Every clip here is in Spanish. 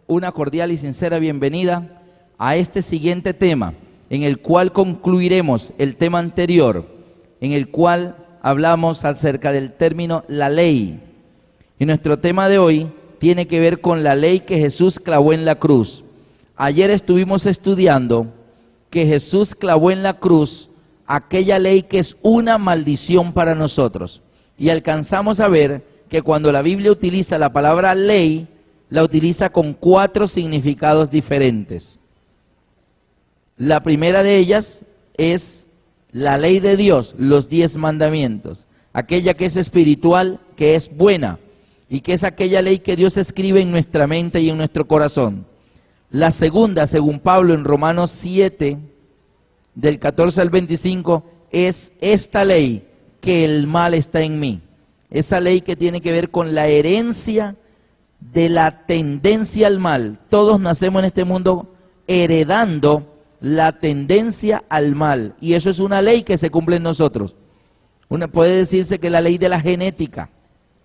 una cordial y sincera bienvenida a este siguiente tema, en el cual concluiremos el tema anterior, en el cual hablamos acerca del término la ley. Y nuestro tema de hoy tiene que ver con la ley que Jesús clavó en la cruz. Ayer estuvimos estudiando que Jesús clavó en la cruz aquella ley que es una maldición para nosotros. Y alcanzamos a ver que cuando la Biblia utiliza la palabra ley, la utiliza con 4 significados diferentes. La primera de ellas es la ley de Dios, los 10 mandamientos, aquella que es espiritual, que es buena, y que es aquella ley que Dios escribe en nuestra mente y en nuestro corazón. La segunda, según Pablo en Romanos 7, del 14 al 25, es esta ley, que el mal está en mí. Esa ley que tiene que ver con la herencia de la tendencia al mal. Todos nacemos en este mundo heredando la tendencia al mal. Y eso es una ley que se cumple en nosotros. Puede decirse que es la ley de la genética,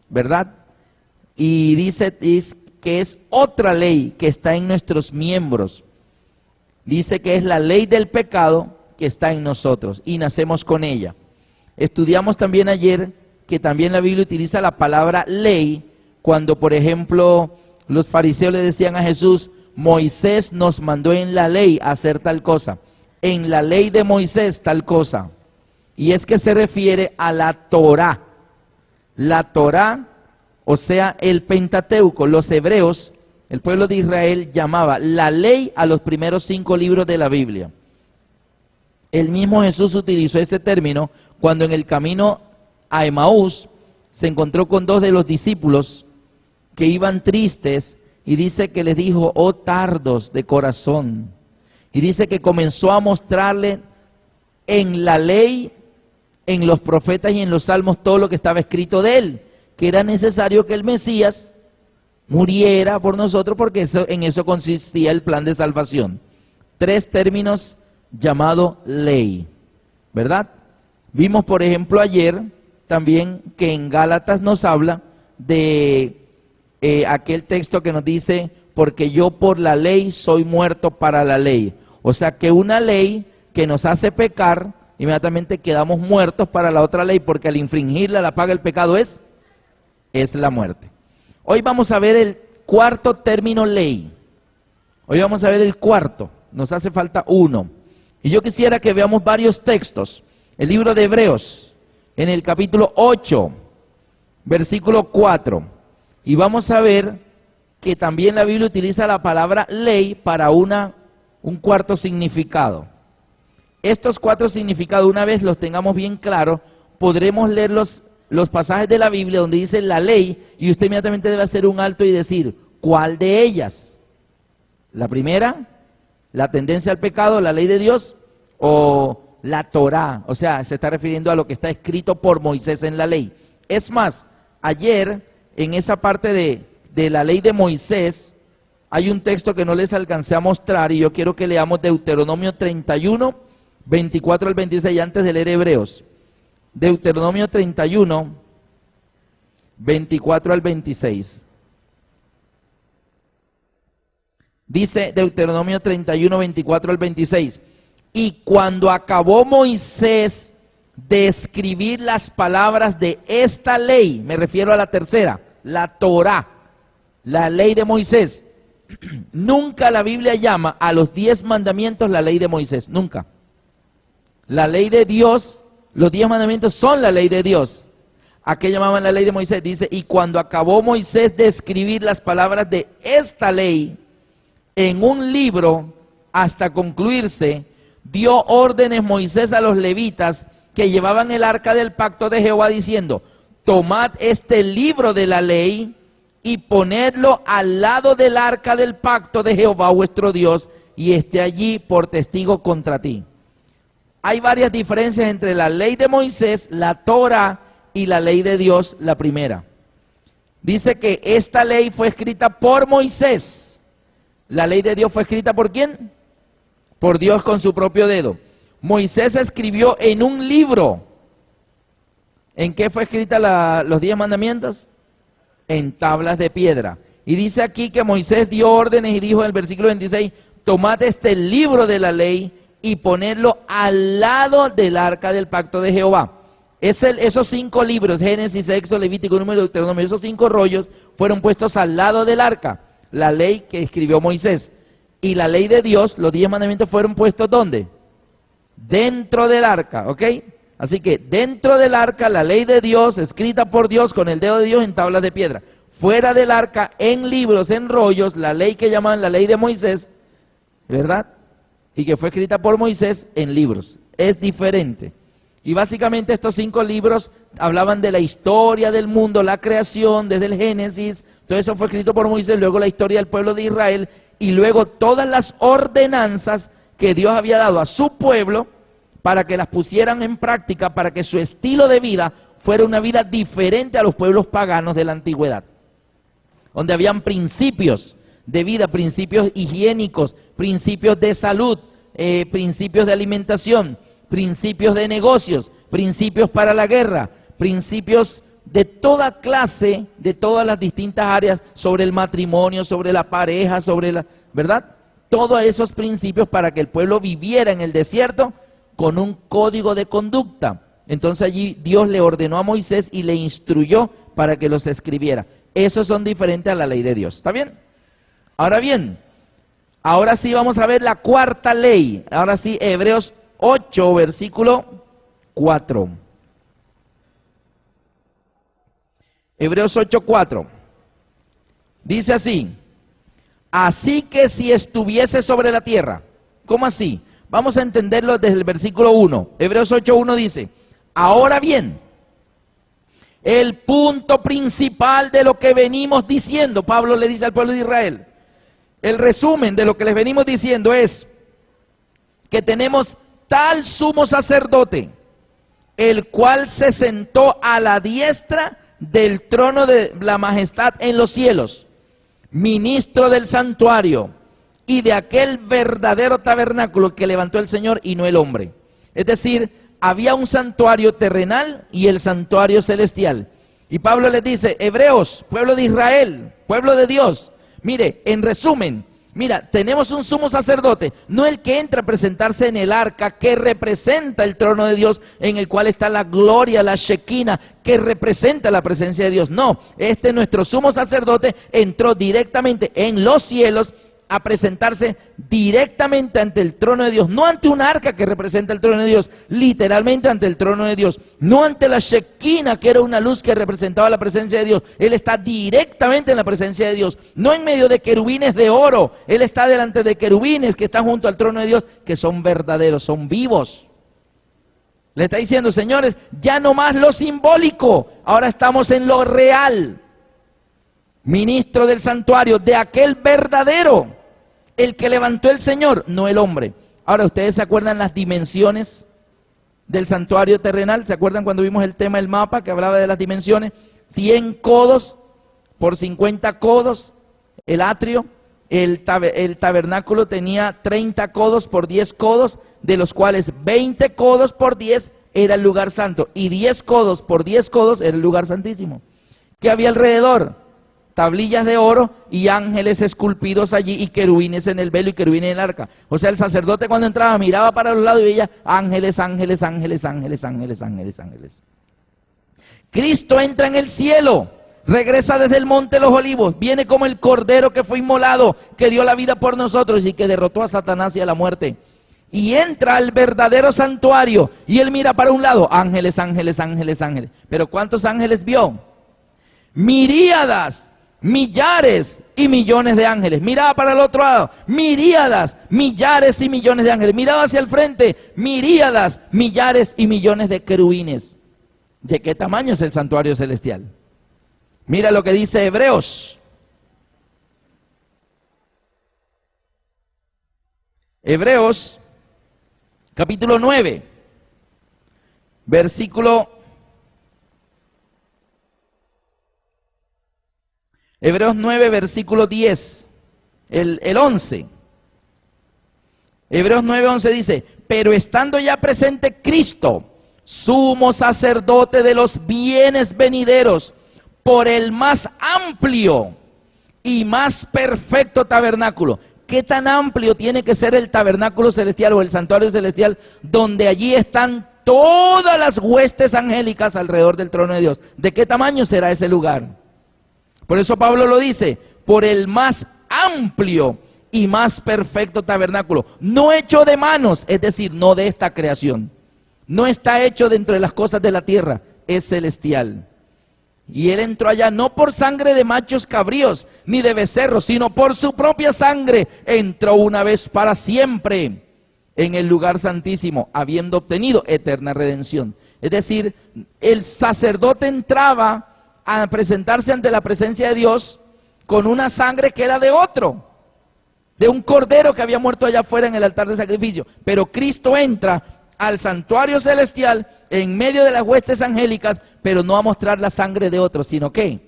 ¿verdad? Y dice que es otra ley que está en nuestros miembros. Dice que es la ley del pecado que está en nosotros y nacemos con ella. Estudiamos también ayer que también la Biblia utiliza la palabra ley cuando, por ejemplo, los fariseos le decían a Jesús: Moisés nos mandó en la ley a hacer tal cosa, en la ley de Moisés tal cosa. Y es que se refiere a la Torá. La Torá, o sea, el Pentateuco. Los hebreos, el pueblo de Israel, llamaba la ley a los primeros 5 libros de la Biblia. El mismo Jesús utilizó ese término cuando en el camino a Emaús se encontró con 2 de los discípulos que iban tristes, y dice que les dijo: oh tardos de corazón. Y dice que comenzó a mostrarle en la ley, en los profetas y en los salmos todo lo que estaba escrito de él, que era necesario que el Mesías muriera por nosotros, porque en eso consistía el plan de salvación. 3 términos llamados ley, ¿verdad? Vimos, por ejemplo, ayer también que en Gálatas nos habla de aquel texto que nos dice: porque yo por la ley soy muerto para la ley. O sea que una ley que nos hace pecar, inmediatamente quedamos muertos para la otra ley, porque al infringirla la paga del pecado es la muerte. Hoy vamos a ver el 4.º término ley. Hoy vamos a ver el 4.º, nos hace falta 1. Y yo quisiera que veamos varios textos. El libro de Hebreos, en el capítulo 8, versículo 4. Y vamos a ver que también la Biblia utiliza la palabra ley para un 4.º significado. Estos 4 significados, una vez los tengamos bien claros, podremos leer los pasajes de la Biblia donde dice la ley, y usted inmediatamente debe hacer un alto y decir: ¿cuál de ellas? ¿La primera? ¿La tendencia al pecado, la ley de Dios? ¿O la Torá? O sea, se está refiriendo a lo que está escrito por Moisés en la ley. Es más, ayer en esa parte de la ley de Moisés hay un texto que no les alcancé a mostrar, y yo quiero que leamos Deuteronomio 31, 24 al 26, antes de leer Hebreos. Deuteronomio 31, 24 al 26. Dice Deuteronomio 31, 24 al 26. Y cuando acabó Moisés de escribir las palabras de esta ley, me refiero a la tercera, la Torá, la ley de Moisés. Nunca la Biblia llama a los 10 mandamientos la ley de Moisés, nunca. La ley de Dios, los 10 mandamientos son la ley de Dios. ¿A qué llamaban la ley de Moisés? Dice: y cuando acabó Moisés de escribir las palabras de esta ley en un libro hasta concluirse, dio órdenes Moisés a los levitas que llevaban el arca del pacto de Jehová, diciendo: tomad este libro de la ley y ponedlo al lado del arca del pacto de Jehová vuestro Dios, y esté allí por testigo contra ti. Hay varias diferencias entre la ley de Moisés, la Torá, y la ley de Dios, la primera. Dice que esta ley fue escrita por Moisés. La ley de Dios fue escrita ¿por quién? Por Dios con su propio dedo. Moisés escribió en un libro. ¿En qué fue escrita los 10 mandamientos? En tablas de piedra. Y dice aquí que Moisés dio órdenes y dijo en el versículo 26, tomad este libro de la ley y ponedlo al lado del arca del pacto de Jehová. Esos 5 libros, Génesis, Éxodo, Levítico, Número, Deuteronomio, esos 5 rollos fueron puestos al lado del arca, la ley que escribió Moisés. Y la ley de Dios, los 10 mandamientos fueron puestos ¿dónde? Dentro del arca, ¿ok? Así que dentro del arca, la ley de Dios, escrita por Dios con el dedo de Dios en tablas de piedra. Fuera del arca, en libros, en rollos, la ley que llaman la ley de Moisés, ¿verdad? Y que fue escrita por Moisés en libros. Es diferente. Y básicamente estos 5 libros hablaban de la historia del mundo, la creación, desde el Génesis. Todo eso fue escrito por Moisés, luego la historia del pueblo de Israel, y luego todas las ordenanzas que Dios había dado a su pueblo para que las pusieran en práctica, para que su estilo de vida fuera una vida diferente a los pueblos paganos de la antigüedad, donde habían principios de vida, principios higiénicos, principios de salud, principios de alimentación, principios de negocios, principios para la guerra, principios de toda clase, de todas las distintas áreas, sobre el matrimonio, sobre la pareja, sobre la, ¿verdad? Todos esos principios para que el pueblo viviera en el desierto con un código de conducta. Entonces allí Dios le ordenó a Moisés y le instruyó para que los escribiera. Esos son diferentes a la ley de Dios. ¿Está bien? Ahora bien, ahora sí vamos a ver la 4ª ley. Ahora sí, Hebreos 8, versículo 4. Hebreos 8, 4. Dice así: así que si estuviese sobre la tierra. ¿Cómo así? Vamos a entenderlo desde el versículo 1. Hebreos 8, 1 dice: ahora bien, el punto principal de lo que venimos diciendo, Pablo le dice al pueblo de Israel, el resumen de lo que les venimos diciendo es que tenemos tal sumo sacerdote, el cual se sentó a la diestra del trono de la majestad en los cielos, ministro del santuario y de aquel verdadero tabernáculo que levantó el Señor y no el hombre. Es decir, había un santuario terrenal y el santuario celestial. Y Pablo les dice: hebreos, pueblo de Israel, pueblo de Dios, mire, en resumen, mira, tenemos un sumo sacerdote, no el que entra a presentarse en el arca, que representa el trono de Dios, en el cual está la gloria, la Shekinah, que representa la presencia de Dios. No, nuestro sumo sacerdote entró directamente en los cielos a presentarse directamente ante el trono de Dios, no ante un arca que representa el trono de Dios, literalmente ante el trono de Dios, no ante la Shekinah, que era una luz que representaba la presencia de Dios. Él está directamente en la presencia de Dios, no en medio de querubines de oro. Él está delante de querubines que están junto al trono de Dios, que son verdaderos, son vivos. Le está diciendo: señores, ya no más lo simbólico, ahora estamos en lo real. Ministro del santuario, de aquel verdadero, el que levantó el Señor, no el hombre. Ahora, ¿ustedes se acuerdan las dimensiones del santuario terrenal? ¿Se acuerdan cuando vimos el tema del mapa que hablaba de las dimensiones? 100 codos por 50 codos, el atrio. El tabernáculo tenía 30 codos por 10 codos, de los cuales 20 codos por 10 era el lugar santo, y 10 codos por 10 codos era el lugar santísimo. ¿Qué había alrededor? Tablillas de oro y ángeles esculpidos allí, y querubines en el velo y querubines en el arca. O sea, el sacerdote cuando entraba miraba para los lados y veía ángeles, ángeles, ángeles, ángeles, ángeles, ángeles, ángeles. Cristo entra en el cielo, regresa desde el monte de los olivos, viene como el cordero que fue inmolado, que dio la vida por nosotros y que derrotó a Satanás y a la muerte. Y entra al verdadero santuario y él mira para un lado, ángeles, ángeles, ángeles, ángeles. Pero ¿cuántos ángeles vio? Miríadas, millares y millones de ángeles. Miraba para el otro lado, miríadas, millares y millones de ángeles. Miraba hacia el frente, miríadas, millares y millones de querubines. ¿De qué tamaño es el santuario celestial? Mira lo que dice Hebreos. Hebreos, capítulo 9, versículo... Hebreos 9, versículo 10, el 11. Hebreos 9, 11 dice: pero estando ya presente Cristo, sumo sacerdote de los bienes venideros, por el más amplio y más perfecto tabernáculo. ¿Qué tan amplio tiene que ser el tabernáculo celestial o el santuario celestial, donde allí están todas las huestes angélicas alrededor del trono de Dios? ¿De qué tamaño será ese lugar? Por eso Pablo lo dice, por el más amplio y más perfecto tabernáculo, no hecho de manos, es decir, no de esta creación, no está hecho dentro de las cosas de la tierra, es celestial. Y él entró allá no por sangre de machos cabríos, ni de becerros, sino por su propia sangre, entró una vez para siempre en el lugar santísimo, habiendo obtenido eterna redención. Es decir, el sacerdote entraba a presentarse ante la presencia de Dios con una sangre que era de otro, de un cordero que había muerto allá afuera en el altar de sacrificio. Pero Cristo entra al santuario celestial en medio de las huestes angélicas, pero no a mostrar la sangre de otro, sino que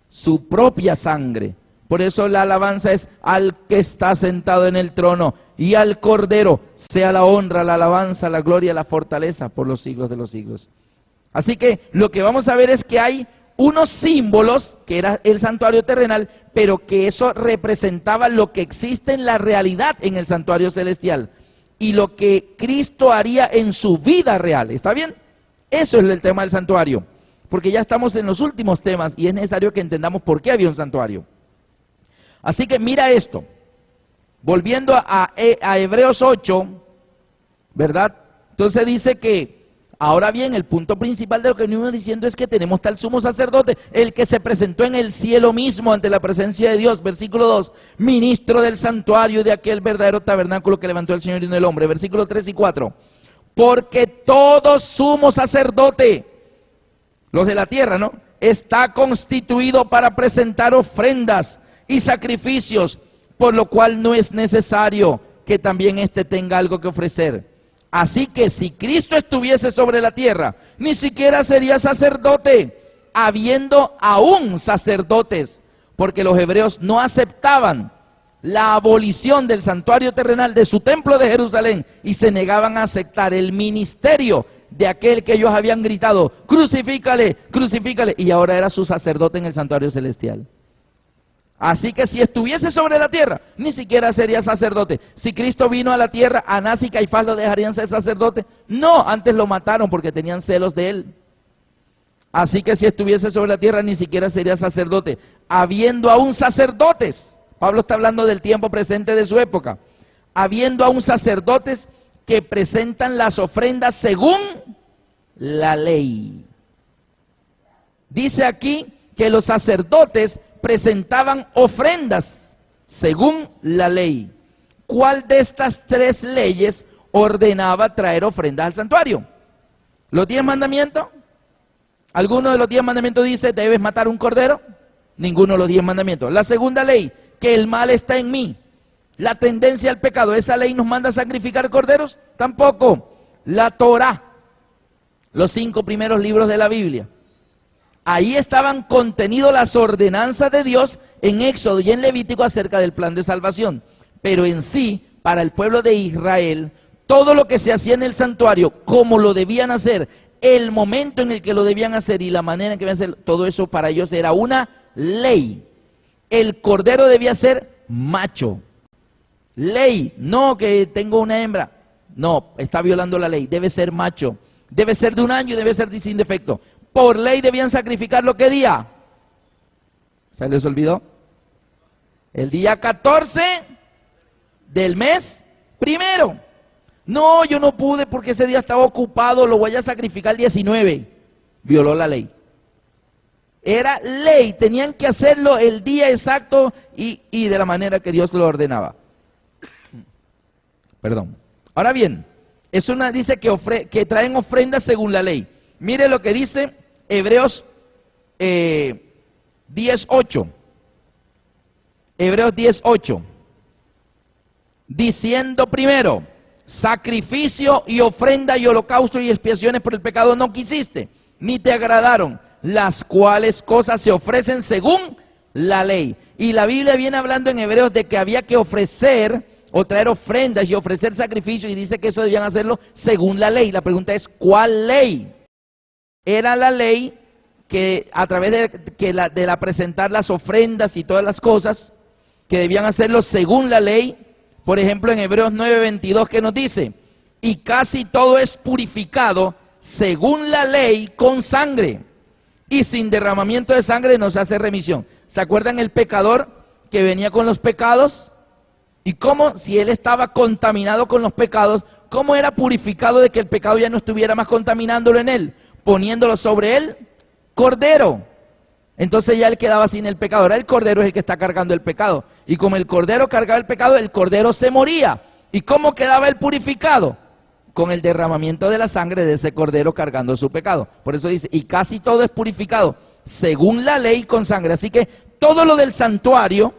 su propia sangre. Por eso la alabanza es al que está sentado en el trono y al Cordero sea la honra, la alabanza, la gloria, la fortaleza por los siglos de los siglos. Así que lo que vamos a ver es que hay unos símbolos, que era el santuario terrenal, pero que eso representaba lo que existe en la realidad en el santuario celestial y lo que Cristo haría en su vida real. ¿Está bien? Eso es el tema del santuario, porque ya estamos en los últimos temas y es necesario que entendamos por qué había un santuario. Así que mira esto, volviendo a Hebreos 8, ¿verdad? Entonces dice que, ahora bien, el punto principal de lo que venimos diciendo es que tenemos tal sumo sacerdote, el que se presentó en el cielo mismo ante la presencia de Dios, versículo 2, ministro del santuario de aquel verdadero tabernáculo que levantó el Señor y no el hombre, versículo 3 y 4, porque todo sumo sacerdote, los de la tierra, ¿no?, está constituido para presentar ofrendas y sacrificios, por lo cual no es necesario que también éste tenga algo que ofrecer. Así que si Cristo estuviese sobre la tierra, ni siquiera sería sacerdote, habiendo aún sacerdotes, porque los hebreos no aceptaban la abolición del santuario terrenal de su templo de Jerusalén y se negaban a aceptar el ministerio de aquel que ellos habían gritado, crucifícale, crucifícale, y ahora era su sacerdote en el santuario celestial. Así que si estuviese sobre la tierra, ni siquiera sería sacerdote. Si Cristo vino a la tierra, Anás y Caifás lo dejarían ser sacerdote. No, antes lo mataron porque tenían celos de él. Así que si estuviese sobre la tierra, ni siquiera sería sacerdote, habiendo aún sacerdotes. Pablo está hablando del tiempo presente de su época. Habiendo aún sacerdotes que presentan las ofrendas según la ley. Dice aquí que los sacerdotes presentaban ofrendas según la ley. ¿Cuál de estas tres leyes ordenaba traer ofrendas al santuario? ¿Los 10 mandamientos? ¿Alguno de los 10 mandamientos dice debes matar un cordero? Ninguno de los 10 mandamientos. La segunda ley, que el mal está en mí. La tendencia al pecado, ¿esa ley nos manda a sacrificar corderos? Tampoco. La Torá, los 5 primeros libros de la Biblia. Ahí estaban contenidas las ordenanzas de Dios en Éxodo y en Levítico acerca del plan de salvación. Pero en sí, para el pueblo de Israel, todo lo que se hacía en el santuario, como lo debían hacer, el momento en el que lo debían hacer y la manera en que debían hacer, todo eso para ellos era una ley. El cordero debía ser macho. Ley, no que tengo una hembra. No, está violando la ley, debe ser macho. Debe ser de 1 año y debe ser sin defecto. Por ley debían sacrificarlo, ¿qué día? ¿Se les olvidó? El día 14 del mes primero. No, yo no pude porque ese día estaba ocupado, lo voy a sacrificar el 19. Violó la ley. Era ley, tenían que hacerlo el día exacto y de la manera que Dios lo ordenaba. Perdón. Ahora bien, dice que traen ofrendas según la ley. Mire lo que dice Hebreos 10:8. Hebreos 10:8. Diciendo primero, sacrificio y ofrenda y holocausto y expiaciones por el pecado no quisiste, ni te agradaron, las cuales cosas se ofrecen según la ley. Y la Biblia viene hablando en Hebreos de que había que ofrecer o traer ofrendas y ofrecer sacrificios, y dice que eso debían hacerlo según la ley. La pregunta es, ¿cuál ley? Era la ley que a través de la presentar las ofrendas y todas las cosas, que debían hacerlo según la ley. Por ejemplo, en Hebreos 9:22, que nos dice, y casi todo es purificado según la ley con sangre, y sin derramamiento de sangre no se hace remisión. ¿Se acuerdan el pecador que venía con los pecados? Y cómo, si él estaba contaminado con los pecados, cómo era purificado de que el pecado ya no estuviera más contaminándolo en él, poniéndolo sobre él, cordero. Entonces ya él quedaba sin el pecado. Ahora el cordero es el que está cargando el pecado. Y como el cordero cargaba el pecado, el cordero se moría. ¿Y cómo quedaba él purificado? Con el derramamiento de la sangre de ese cordero cargando su pecado. Por eso dice, y casi todo es purificado según la ley con sangre. Así que todo lo del santuario,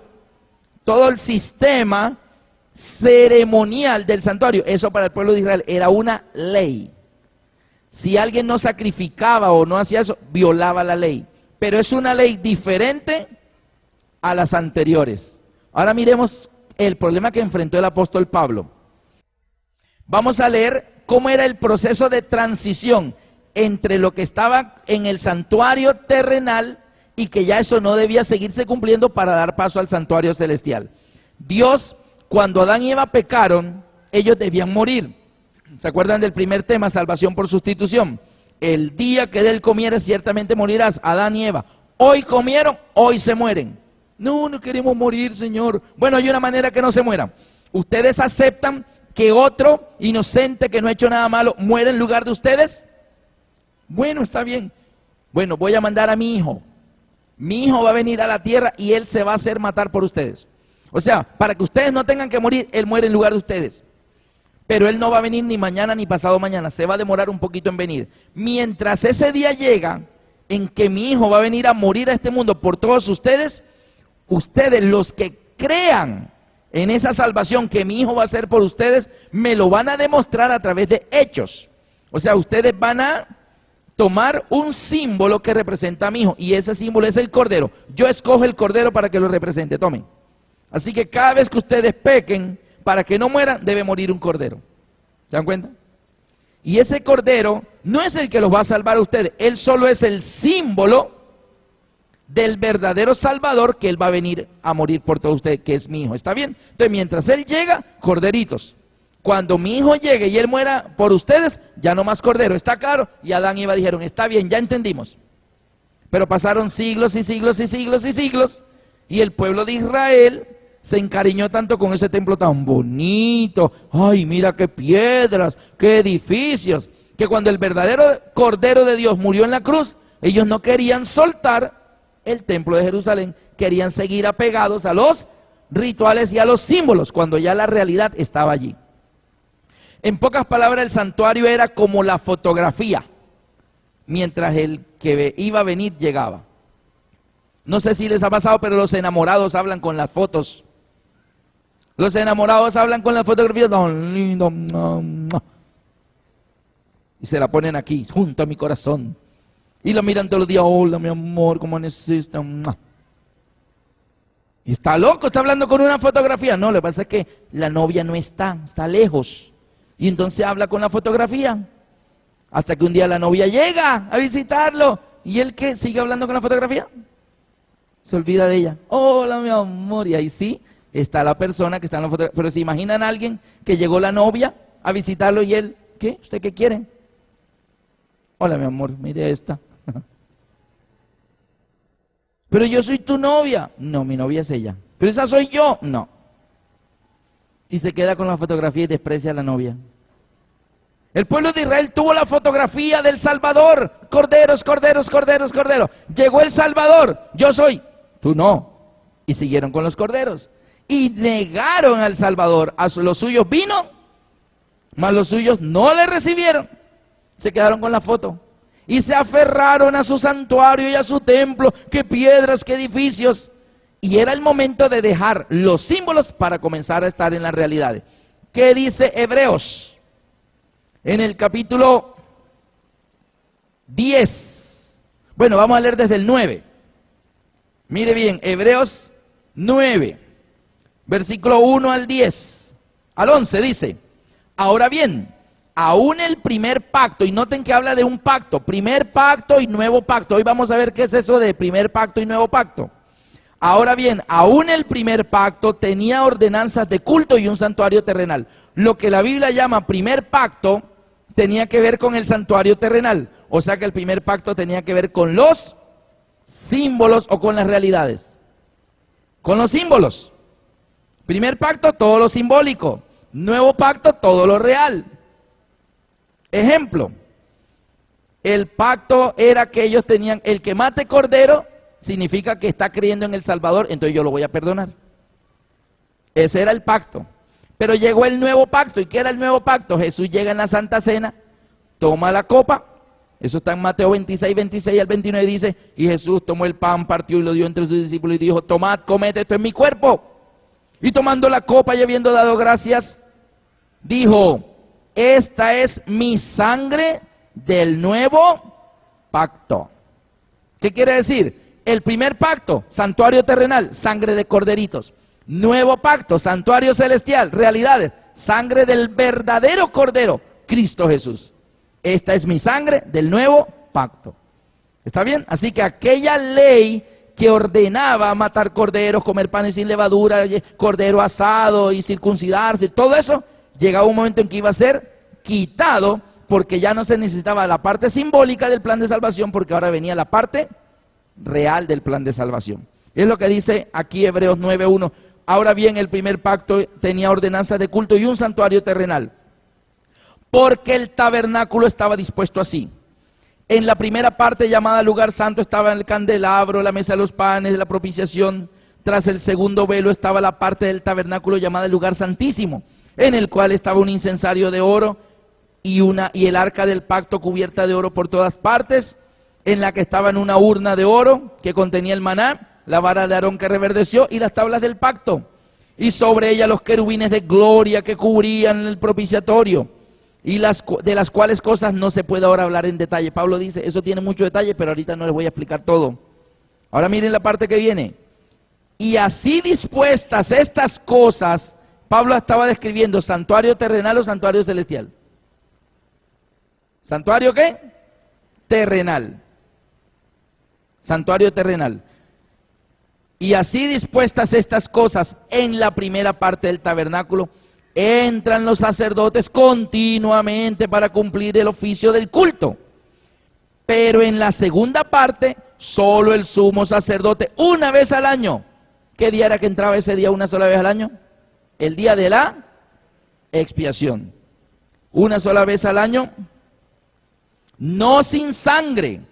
todo el sistema ceremonial del santuario, eso para el pueblo de Israel era una ley. Si alguien no sacrificaba o no hacía eso, violaba la ley. Pero es una ley diferente a las anteriores. Ahora miremos el problema que enfrentó el apóstol Pablo. Vamos a leer cómo era el proceso de transición entre lo que estaba en el santuario terrenal y que ya eso no debía seguirse cumpliendo para dar paso al santuario celestial. Dios, cuando Adán y Eva pecaron, ellos debían morir. ¿Se acuerdan del primer tema, salvación por sustitución? El día que de él comieres, ciertamente morirás, Adán y Eva. Hoy comieron, hoy se mueren. No, no queremos morir, Señor. Bueno, hay una manera que no se mueran. ¿Ustedes aceptan que otro inocente que no ha hecho nada malo muera en lugar de ustedes? Bueno, está bien. Bueno, voy a mandar a mi hijo. Mi hijo va a venir a la tierra y él se va a hacer matar por ustedes. O sea, para que ustedes no tengan que morir, él muere en lugar de ustedes. Pero él no va a venir ni mañana ni pasado mañana, se va a demorar un poquito en venir. Mientras ese día llega en que mi hijo va a venir a morir a este mundo por todos ustedes, ustedes los que crean en esa salvación que mi hijo va a hacer por ustedes, me lo van a demostrar a través de hechos. O sea, ustedes van a tomar un símbolo que representa a mi hijo, y ese símbolo es el cordero. Yo escojo el cordero para que lo represente, tomen. Así que cada vez que ustedes pequen, para que no mueran, debe morir un cordero. ¿Se dan cuenta? Y ese cordero no es el que los va a salvar a ustedes, él solo es el símbolo del verdadero Salvador, que él va a venir a morir por todos ustedes, que es mi hijo. ¿Está bien? Entonces, mientras él llega, corderitos. Cuando mi hijo llegue y él muera por ustedes, ya no más cordero. ¿Está claro? Y Adán y Eva dijeron, está bien, ya entendimos. Pero pasaron siglos y siglos y siglos y siglos, y el pueblo de Israel se encariñó tanto con ese templo tan bonito. Ay, mira qué piedras, qué edificios, que cuando el verdadero Cordero de Dios murió en la cruz, ellos no querían soltar el templo de Jerusalén, querían seguir apegados a los rituales y a los símbolos, cuando ya la realidad estaba allí. En pocas palabras, el santuario era como la fotografía, mientras el que iba a venir llegaba. No sé si les ha pasado, pero los enamorados hablan con las fotos. Los enamorados hablan con las fotografías, tan lindo, y se la ponen aquí, junto a mi corazón. Y lo miran todos los días, hola mi amor, ¿cómo necesitas? Y está loco, está hablando con una fotografía. No, lo que pasa es que la novia no está lejos. Y entonces habla con la fotografía. Hasta que un día la novia llega a visitarlo. ¿Y él qué? ¿Sigue hablando con la fotografía? Se olvida de ella. Hola mi amor. Y ahí sí está la persona que está en la fotografía. Pero ¿se imaginan a alguien que llegó la novia a visitarlo y él, ¿qué? ¿Usted qué quiere? Hola mi amor, mire esta. Pero yo soy tu novia. No, mi novia es ella. Pero esa soy yo. No. Y se queda con la fotografía y desprecia a la novia. El pueblo de Israel tuvo la fotografía del Salvador. Corderos, corderos, corderos, corderos. Llegó el Salvador. Yo soy. Tú no. Y siguieron con los corderos. Y negaron al Salvador. A los suyos vino, mas los suyos no le recibieron. Se quedaron con la foto. Y se aferraron a su santuario y a su templo. Qué piedras, qué edificios. Y era el momento de dejar los símbolos para comenzar a estar en las realidades. ¿Qué dice Hebreos? En el capítulo 10. Bueno, vamos a leer desde el 9. Mire bien, Hebreos 9, versículo 1 al 10. Al 11 dice, ahora bien, aún el primer pacto, y noten que habla de un pacto, primer pacto y nuevo pacto. Hoy vamos a ver qué es eso de primer pacto y nuevo pacto. Ahora bien, aún el primer pacto tenía ordenanzas de culto y un santuario terrenal. Lo que la Biblia llama primer pacto tenía que ver con el santuario terrenal. O sea que el primer pacto tenía que ver con los símbolos o con las realidades. Con los símbolos. Primer pacto, todo lo simbólico. Nuevo pacto, todo lo real. Ejemplo, el pacto era que ellos tenían, el que mate cordero significa que está creyendo en el Salvador, entonces yo lo voy a perdonar. Ese era el pacto. Pero llegó el nuevo pacto. ¿Y qué era el nuevo pacto? Jesús llega en la Santa Cena, toma la copa. Eso está en Mateo 26, 26 al 29, dice, y Jesús tomó el pan, partió y lo dio entre sus discípulos y dijo, tomad, comed, esto es mi cuerpo. Y tomando la copa y habiendo dado gracias, dijo, esta es mi sangre del nuevo pacto. ¿Qué quiere decir? El primer pacto, santuario terrenal, sangre de corderitos. Nuevo pacto, santuario celestial, realidades, sangre del verdadero cordero, Cristo Jesús. Esta es mi sangre del nuevo pacto. ¿Está bien? Así que aquella ley que ordenaba matar corderos, comer panes sin levadura, cordero asado y circuncidarse, todo eso, llegaba un momento en que iba a ser quitado, porque ya no se necesitaba la parte simbólica del plan de salvación, porque ahora venía la parte real del plan de salvación. Es lo que dice aquí Hebreos 9:1. Ahora bien, el primer pacto tenía ordenanzas de culto y un santuario terrenal, porque el tabernáculo estaba dispuesto así. En la primera parte, llamada lugar santo, estaba el candelabro, la mesa de los panes, la propiciación. Tras el segundo velo estaba la parte del tabernáculo llamada el lugar santísimo, en el cual estaba un incensario de oro y el arca del pacto cubierta de oro por todas partes, en la que estaba en una urna de oro que contenía el maná, la vara de Aarón que reverdeció y las tablas del pacto, y sobre ella los querubines de gloria que cubrían el propiciatorio, y de las cuales cosas no se puede ahora hablar en detalle. Pablo dice, eso tiene mucho detalle, pero ahorita no les voy a explicar todo. Ahora miren la parte que viene. Y así dispuestas estas cosas, Pablo estaba describiendo santuario terrenal o santuario celestial. ¿Santuario qué? Terrenal. Santuario terrenal. Y así dispuestas estas cosas en la primera parte del tabernáculo, entran los sacerdotes continuamente para cumplir el oficio del culto. Pero en la segunda parte, solo el sumo sacerdote, una vez al año. ¿Qué día era que entraba ese día una sola vez al año? El día de la expiación. Una sola vez al año, no sin sangre,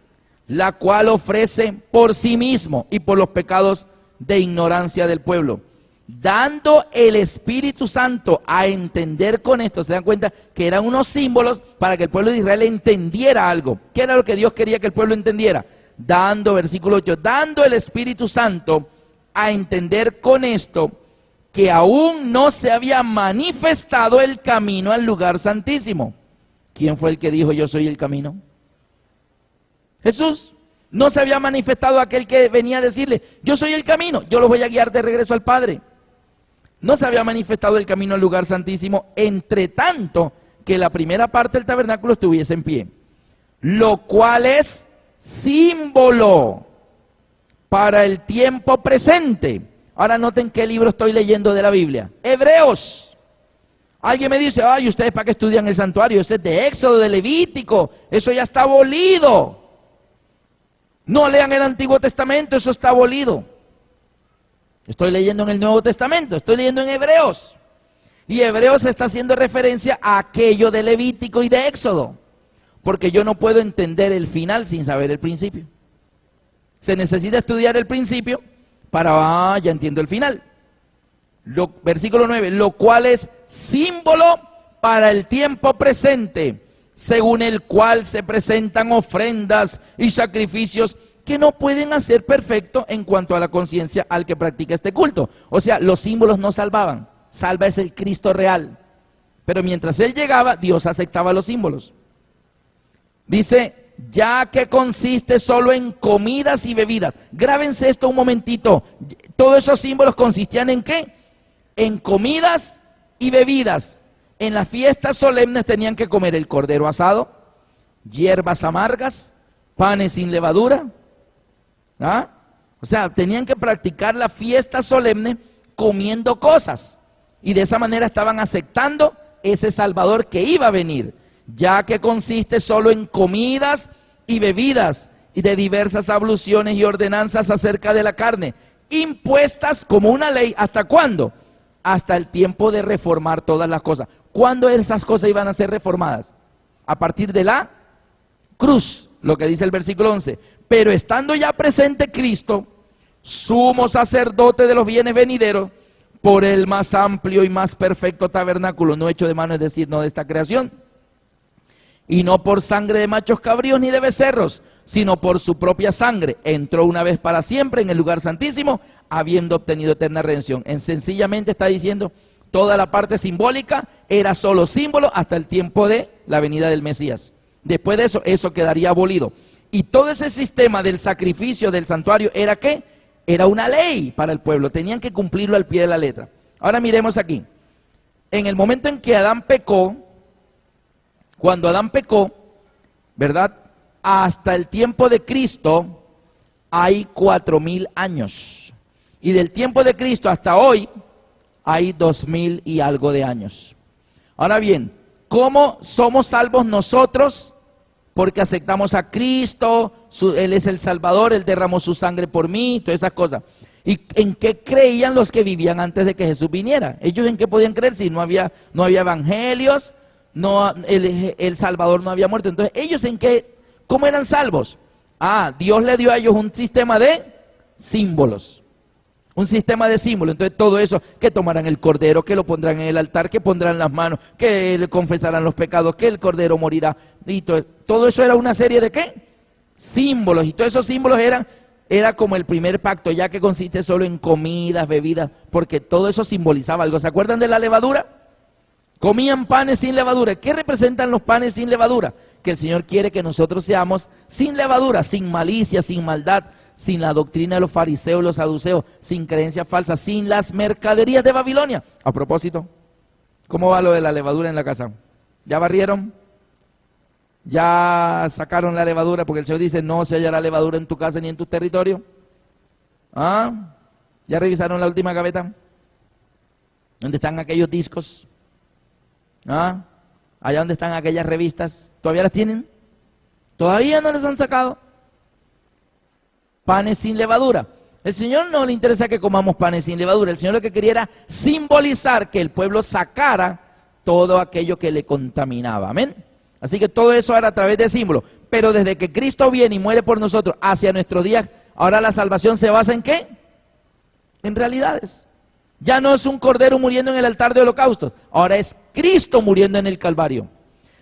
la cual ofrece por sí mismo y por los pecados de ignorancia del pueblo, dando el Espíritu Santo a entender con esto. Se dan cuenta que eran unos símbolos para que el pueblo de Israel entendiera algo. ¿Qué era lo que Dios quería que el pueblo entendiera? Dando, versículo 8, dando el Espíritu Santo a entender con esto que aún no se había manifestado el camino al lugar santísimo. ¿Quién fue el que dijo yo soy el camino? Jesús. No se había manifestado aquel que venía a decirle, yo soy el camino, yo los voy a guiar de regreso al Padre. No se había manifestado el camino al lugar santísimo, entre tanto que la primera parte del tabernáculo estuviese en pie. Lo cual es símbolo para el tiempo presente. Ahora noten qué libro estoy leyendo de la Biblia. Hebreos. Alguien me dice, ay, ¿ustedes para qué estudian el santuario? Ese es de Éxodo, de Levítico, eso ya está abolido. No lean el Antiguo Testamento, eso está abolido. Estoy leyendo en el Nuevo Testamento, estoy leyendo en Hebreos. Y Hebreos está haciendo referencia a aquello de Levítico y de Éxodo. Porque yo no puedo entender el final sin saber el principio. Se necesita estudiar el principio para, ya entiendo el final. Versículo 9, lo cual es símbolo para el tiempo presente, según el cual se presentan ofrendas y sacrificios que no pueden hacer perfecto en cuanto a la conciencia al que practica este culto. O sea, los símbolos no salvaban, salva es el Cristo real. Pero mientras Él llegaba, Dios aceptaba los símbolos. Dice, ya que consiste solo en comidas y bebidas. Grábense esto un momentito. Todos esos símbolos consistían ¿en qué? En comidas y bebidas. en las fiestas solemnes tenían que comer el cordero asado, hierbas amargas, panes sin levadura. ¿Ah? O sea, tenían que practicar la fiesta solemne comiendo cosas. Y de esa manera estaban aceptando ese Salvador que iba a venir, ya que consiste solo en comidas y bebidas y de diversas abluciones y ordenanzas acerca de la carne, impuestas como una ley. ¿Hasta cuándo? Hasta el tiempo de reformar todas las cosas. ¿Cuándo esas cosas iban a ser reformadas? A partir de la cruz, lo que dice el versículo 11. Pero estando ya presente Cristo, sumo sacerdote de los bienes venideros, por el más amplio y más perfecto tabernáculo, no hecho de mano, es decir, no de esta creación, y no por sangre de machos cabríos ni de becerros, sino por su propia sangre, entró una vez para siempre en el lugar santísimo, habiendo obtenido eterna redención. Sencillamente está diciendo, toda la parte simbólica era solo símbolo hasta el tiempo de la venida del Mesías. Después de eso, eso quedaría abolido. Y todo ese sistema del sacrificio del santuario era ¿qué? Era una ley para el pueblo, tenían que cumplirlo al pie de la letra. Ahora miremos aquí, en el momento en que Adán pecó, cuando Adán pecó, ¿verdad? Hasta el tiempo de Cristo hay 4000 años. Y del tiempo de Cristo hasta hoy hay 2000 y algo de años. Ahora bien, ¿cómo somos salvos nosotros? Porque aceptamos a Cristo, Él es el Salvador, Él derramó su sangre por mí, todas esas cosas. ¿Y en qué creían los que vivían antes de que Jesús viniera? ¿Ellos en qué podían creer si no había evangelios, el Salvador no había muerto? Entonces, ¿ellos en qué, cómo eran salvos? Dios le dio a ellos un sistema de símbolos. Un sistema de símbolos. Entonces todo eso, que tomarán el cordero, que lo pondrán en el altar, que pondrán las manos, que le confesarán los pecados, que el cordero morirá. Y todo eso era una serie de ¿qué? Símbolos. Y todos esos símbolos era como el primer pacto, ya que consiste solo en comidas, bebidas, porque todo eso simbolizaba algo. ¿Se acuerdan de la levadura? Comían panes sin levadura. ¿Qué representan los panes sin levadura? Que el Señor quiere que nosotros seamos sin levadura, sin malicia, sin maldad, sin la doctrina de los fariseos, los saduceos, sin creencias falsas, sin las mercaderías de Babilonia. A propósito, ¿cómo va lo de la levadura en la casa? ¿Ya barrieron? ¿Ya sacaron la levadura? Porque el Señor dice, no se hallará levadura en tu casa ni en tu territorio. ¿Ya revisaron la última gaveta? ¿Dónde están aquellos discos? ¿Allá donde están aquellas revistas? ¿Todavía las tienen? ¿Todavía no las han sacado? Panes sin levadura. El Señor no le interesa que comamos panes sin levadura. El Señor lo que quería era simbolizar que el pueblo sacara todo aquello que le contaminaba. Amén. Así que todo eso era a través de símbolos. Pero desde que Cristo viene y muere por nosotros hacia nuestros días, ahora la salvación se basa ¿en qué? En realidades. Ya no es un cordero muriendo en el altar de holocaustos. Ahora es Cristo muriendo en el Calvario.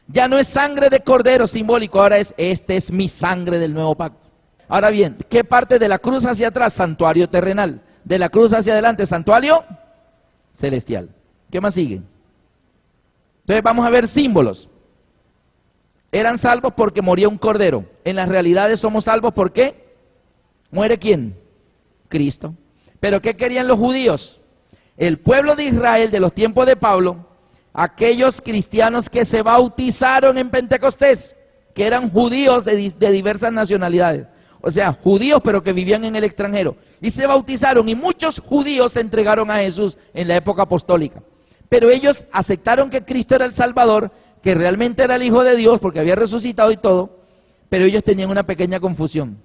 Ya no es sangre de cordero simbólico. Ahora esta es mi sangre del nuevo pacto. Ahora bien, ¿qué parte de la cruz hacia atrás? Santuario terrenal. De la cruz hacia adelante, santuario celestial. ¿Qué más sigue? Entonces vamos a ver símbolos. Eran salvos porque moría un cordero. En las realidades somos salvos ¿por qué? ¿Muere quién? Cristo. ¿Pero qué querían los judíos? El pueblo de Israel de los tiempos de Pablo, aquellos cristianos que se bautizaron en Pentecostés, que eran judíos de diversas nacionalidades. O sea, judíos pero que vivían en el extranjero. Y se bautizaron y muchos judíos se entregaron a Jesús en la época apostólica. Pero ellos aceptaron que Cristo era el Salvador, que realmente era el Hijo de Dios porque había resucitado y todo. Pero ellos tenían una pequeña confusión.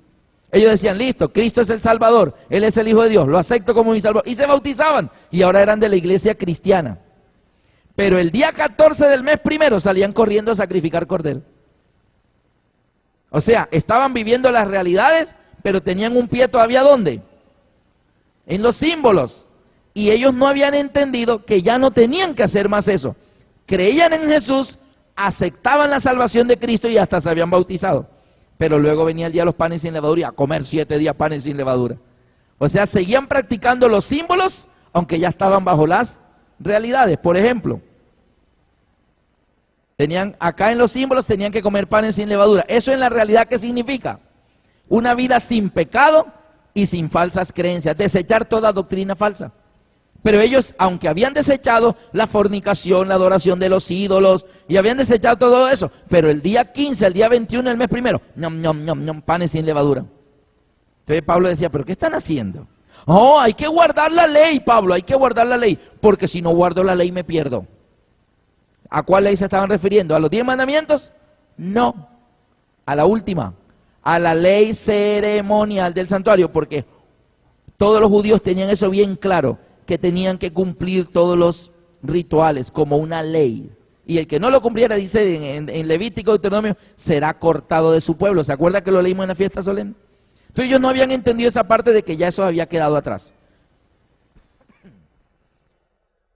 Ellos decían, listo, Cristo es el Salvador, Él es el Hijo de Dios, lo acepto como mi Salvador. Y se bautizaban y ahora eran de la iglesia cristiana. Pero el día 14 del mes primero salían corriendo a sacrificar cordero. O sea, estaban viviendo las realidades, pero tenían un pie todavía ¿dónde? En los símbolos. Y ellos no habían entendido que ya no tenían que hacer más eso. Creían en Jesús, aceptaban la salvación de Cristo y hasta se habían bautizado. Pero luego venía el día de los panes sin levadura y a comer 7 días panes sin levadura. O sea, seguían practicando los símbolos, aunque ya estaban bajo las realidades. Por ejemplo, acá en los símbolos tenían que comer panes sin levadura. ¿Eso en la realidad qué significa? Una vida sin pecado y sin falsas creencias. Desechar toda doctrina falsa. Pero ellos, aunque habían desechado la fornicación, la adoración de los ídolos, y habían desechado todo eso, pero el día 15, el día 21 del mes primero, panes sin levadura. Entonces Pablo decía, ¿pero qué están haciendo? Oh, hay que guardar la ley, Pablo, hay que guardar la ley, porque si no guardo la ley me pierdo. ¿A cuál ley se estaban refiriendo? ¿A los 10 mandamientos? No, a la última, a la ley ceremonial del santuario, porque todos los judíos tenían eso bien claro, que tenían que cumplir todos los rituales como una ley. Y el que no lo cumpliera, dice en Levítico, Deuteronomio, será cortado de su pueblo. ¿Se acuerda que lo leímos en la fiesta solemne? Entonces ellos no habían entendido esa parte de que ya eso había quedado atrás.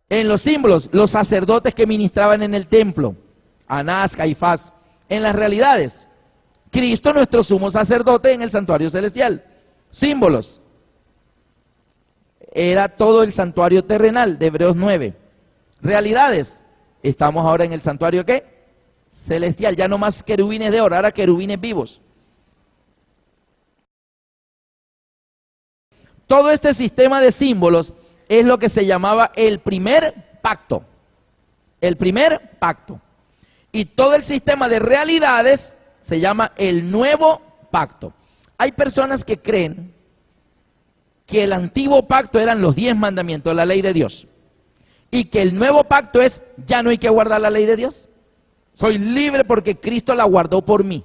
En los símbolos, los sacerdotes que ministraban en el templo, Anás, Caifás, en las realidades, Cristo nuestro sumo sacerdote en el santuario celestial. Símbolos, era todo el santuario terrenal de Hebreos 9. Realidades, estamos ahora en el santuario ¿qué? Celestial, ya no más querubines de oro, ahora querubines vivos. Todo este sistema de símbolos es lo que se llamaba el primer pacto. El primer pacto. Y todo el sistema de realidades se llama el nuevo pacto. Hay personas que creen que el antiguo pacto eran los 10 mandamientos, la ley de Dios. Y que el nuevo pacto es, ya no hay que guardar la ley de Dios. Soy libre porque Cristo la guardó por mí.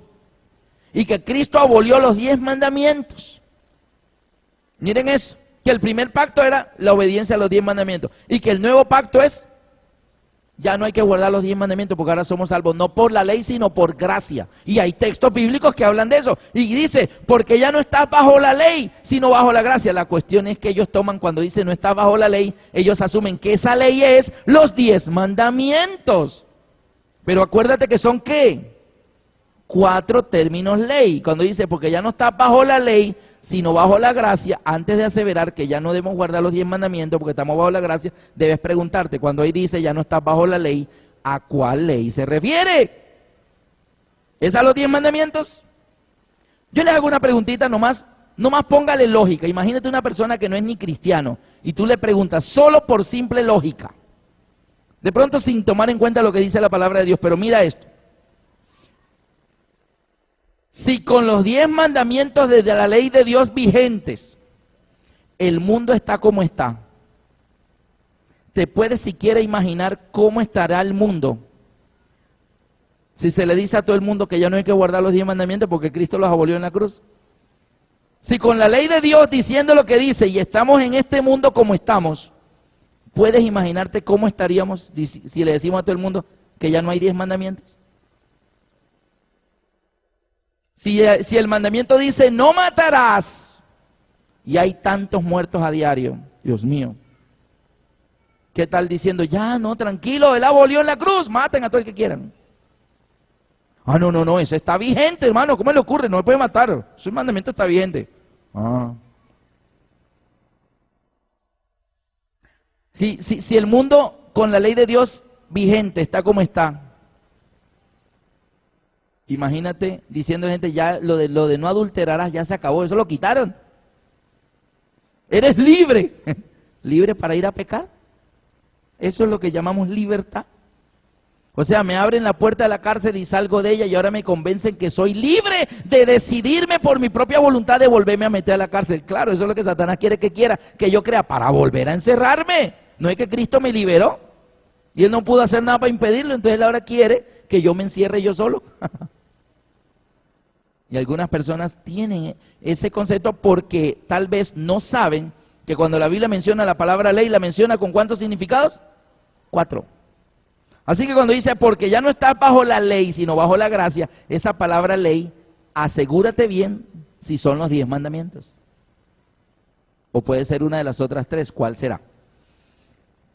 Y que Cristo abolió los 10 mandamientos. Miren eso, que el primer pacto era la obediencia a los 10 mandamientos. Y que el nuevo pacto es, ya no hay que guardar los 10 mandamientos porque ahora somos salvos, no por la ley, sino por gracia. Y hay textos bíblicos que hablan de eso. Y dice, porque ya no estás bajo la ley, sino bajo la gracia. La cuestión es que ellos toman, cuando dice no estás bajo la ley, ellos asumen que esa ley es los 10 mandamientos. Pero acuérdate que son ¿qué? 4 términos ley. Cuando dice, porque ya no estás bajo la ley, sino bajo la gracia, antes de aseverar que ya no debemos guardar los 10 mandamientos porque estamos bajo la gracia, debes preguntarte, cuando ahí dice ya no estás bajo la ley, ¿a cuál ley se refiere? ¿Es a los 10 mandamientos? Yo les hago una preguntita nomás póngale lógica. Imagínate una persona que no es ni cristiano y tú le preguntas solo por simple lógica, de pronto sin tomar en cuenta lo que dice la palabra de Dios, pero mira esto. Si con los 10 mandamientos de la ley de Dios vigentes, el mundo está como está, ¿te puedes siquiera imaginar cómo estará el mundo si se le dice a todo el mundo que ya no hay que guardar los 10 mandamientos porque Cristo los abolió en la cruz? Si con la ley de Dios diciendo lo que dice y estamos en este mundo como estamos, ¿puedes imaginarte cómo estaríamos si le decimos a todo el mundo que ya no hay 10 mandamientos? Si el mandamiento dice, no matarás, y hay tantos muertos a diario, Dios mío, ¿qué tal diciendo, ya no, tranquilo, él abolió en la cruz, maten a todo el que quieran? Ah, no, eso está vigente, hermano, ¿cómo le ocurre? No me puede matar, ese mandamiento está vigente. Si el mundo con la ley de Dios vigente está como está, imagínate diciendo a gente, ya lo de no adulterarás ya se acabó, eso lo quitaron. Eres libre, libre para ir a pecar. Eso es lo que llamamos libertad. O sea, me abren la puerta de la cárcel y salgo de ella y ahora me convencen que soy libre de decidirme por mi propia voluntad de volverme a meter a la cárcel. Claro, eso es lo que Satanás quiere que yo crea para volver a encerrarme. No es que Cristo me liberó y Él no pudo hacer nada para impedirlo, entonces Él ahora quiere que yo me encierre yo solo. Y algunas personas tienen ese concepto porque tal vez no saben que cuando la Biblia menciona la palabra ley, la menciona con ¿cuántos significados? 4. Así que cuando dice, porque ya no estás bajo la ley, sino bajo la gracia, esa palabra ley, asegúrate bien si son los 10 mandamientos. O puede ser una de las otras 3, ¿cuál será?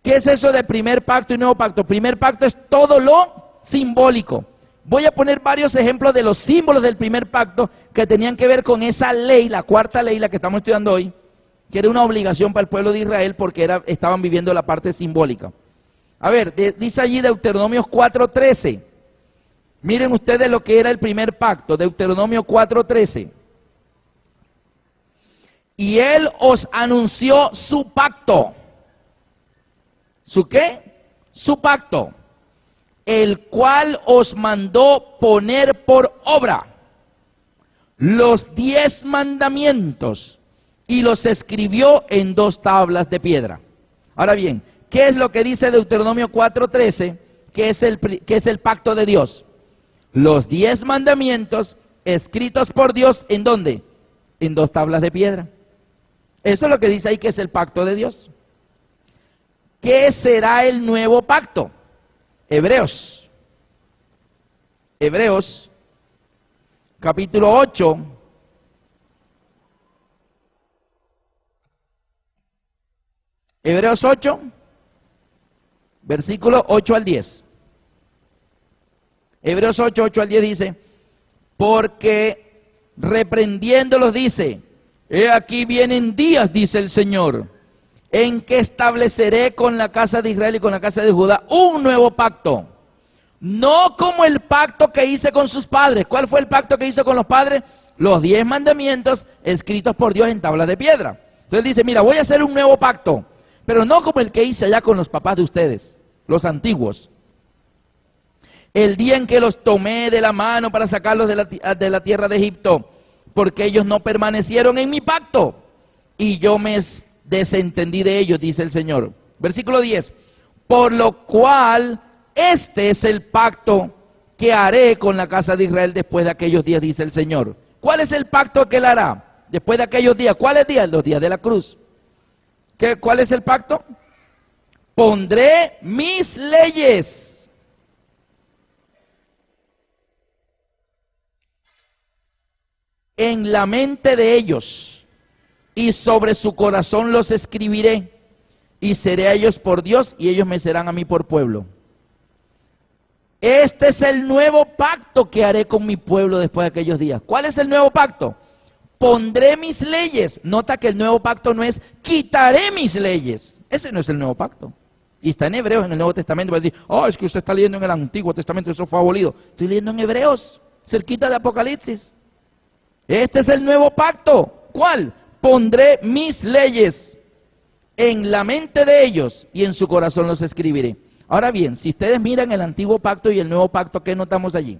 ¿Qué es eso de primer pacto y nuevo pacto? Primer pacto es todo lo simbólico. Voy a poner varios ejemplos de los símbolos del primer pacto que tenían que ver con esa ley, la 4ª ley, la que estamos estudiando hoy, que era una obligación para el pueblo de Israel porque estaban viviendo la parte simbólica. A ver, dice allí Deuteronomio 4:13. Miren ustedes lo que era el primer pacto, Deuteronomio 4:13. Y él os anunció su pacto. ¿Su qué? Su pacto, el cual os mandó poner por obra los 10 mandamientos y los escribió en 2 tablas de piedra. Ahora bien, ¿qué es lo que dice Deuteronomio 4:13? Que es el pacto de Dios. Los 10 mandamientos escritos por Dios, ¿en dónde? En 2 tablas de piedra. Eso es lo que dice ahí que es el pacto de Dios. ¿Qué será el nuevo pacto? Hebreos, capítulo 8. Hebreos 8, versículo 8 al 10. Hebreos 8, 8 al 10 dice, porque reprendiéndolos dice, he aquí vienen días, dice el Señor, en que estableceré con la casa de Israel y con la casa de Judá un nuevo pacto. No como el pacto que hice con sus padres. ¿Cuál fue el pacto que hizo con los padres? Los 10 mandamientos escritos por Dios en tablas de piedra. Entonces dice, mira, voy a hacer un nuevo pacto, pero no como el que hice allá con los papás de ustedes, los antiguos. El día en que los tomé de la mano para sacarlos de la tierra de Egipto, porque ellos no permanecieron en mi pacto, y yo me desentendí de ellos, dice el Señor. Versículo 10, por lo cual este es el pacto que haré con la casa de Israel después de aquellos días, dice el Señor. ¿Cuál es el pacto que él hará después de aquellos días? ¿Cuáles días? Los días de la cruz. ¿Cuál es el pacto? Pondré mis leyes en la mente de ellos, y sobre su corazón los escribiré, y seré a ellos por Dios, y ellos me serán a mí por pueblo. Este es el nuevo pacto que haré con mi pueblo después de aquellos días. ¿Cuál es el nuevo pacto? Pondré mis leyes. Nota que el nuevo pacto no es quitaré mis leyes. Ese no es el nuevo pacto. Y está en Hebreos, en el Nuevo Testamento. Va a decir, es que usted está leyendo en el Antiguo Testamento, eso fue abolido. Estoy leyendo en Hebreos, cerquita de Apocalipsis. Este es el nuevo pacto. ¿Cuál? Pondré mis leyes en la mente de ellos y en su corazón los escribiré. Ahora bien, si ustedes miran el antiguo pacto y el nuevo pacto, ¿qué notamos allí?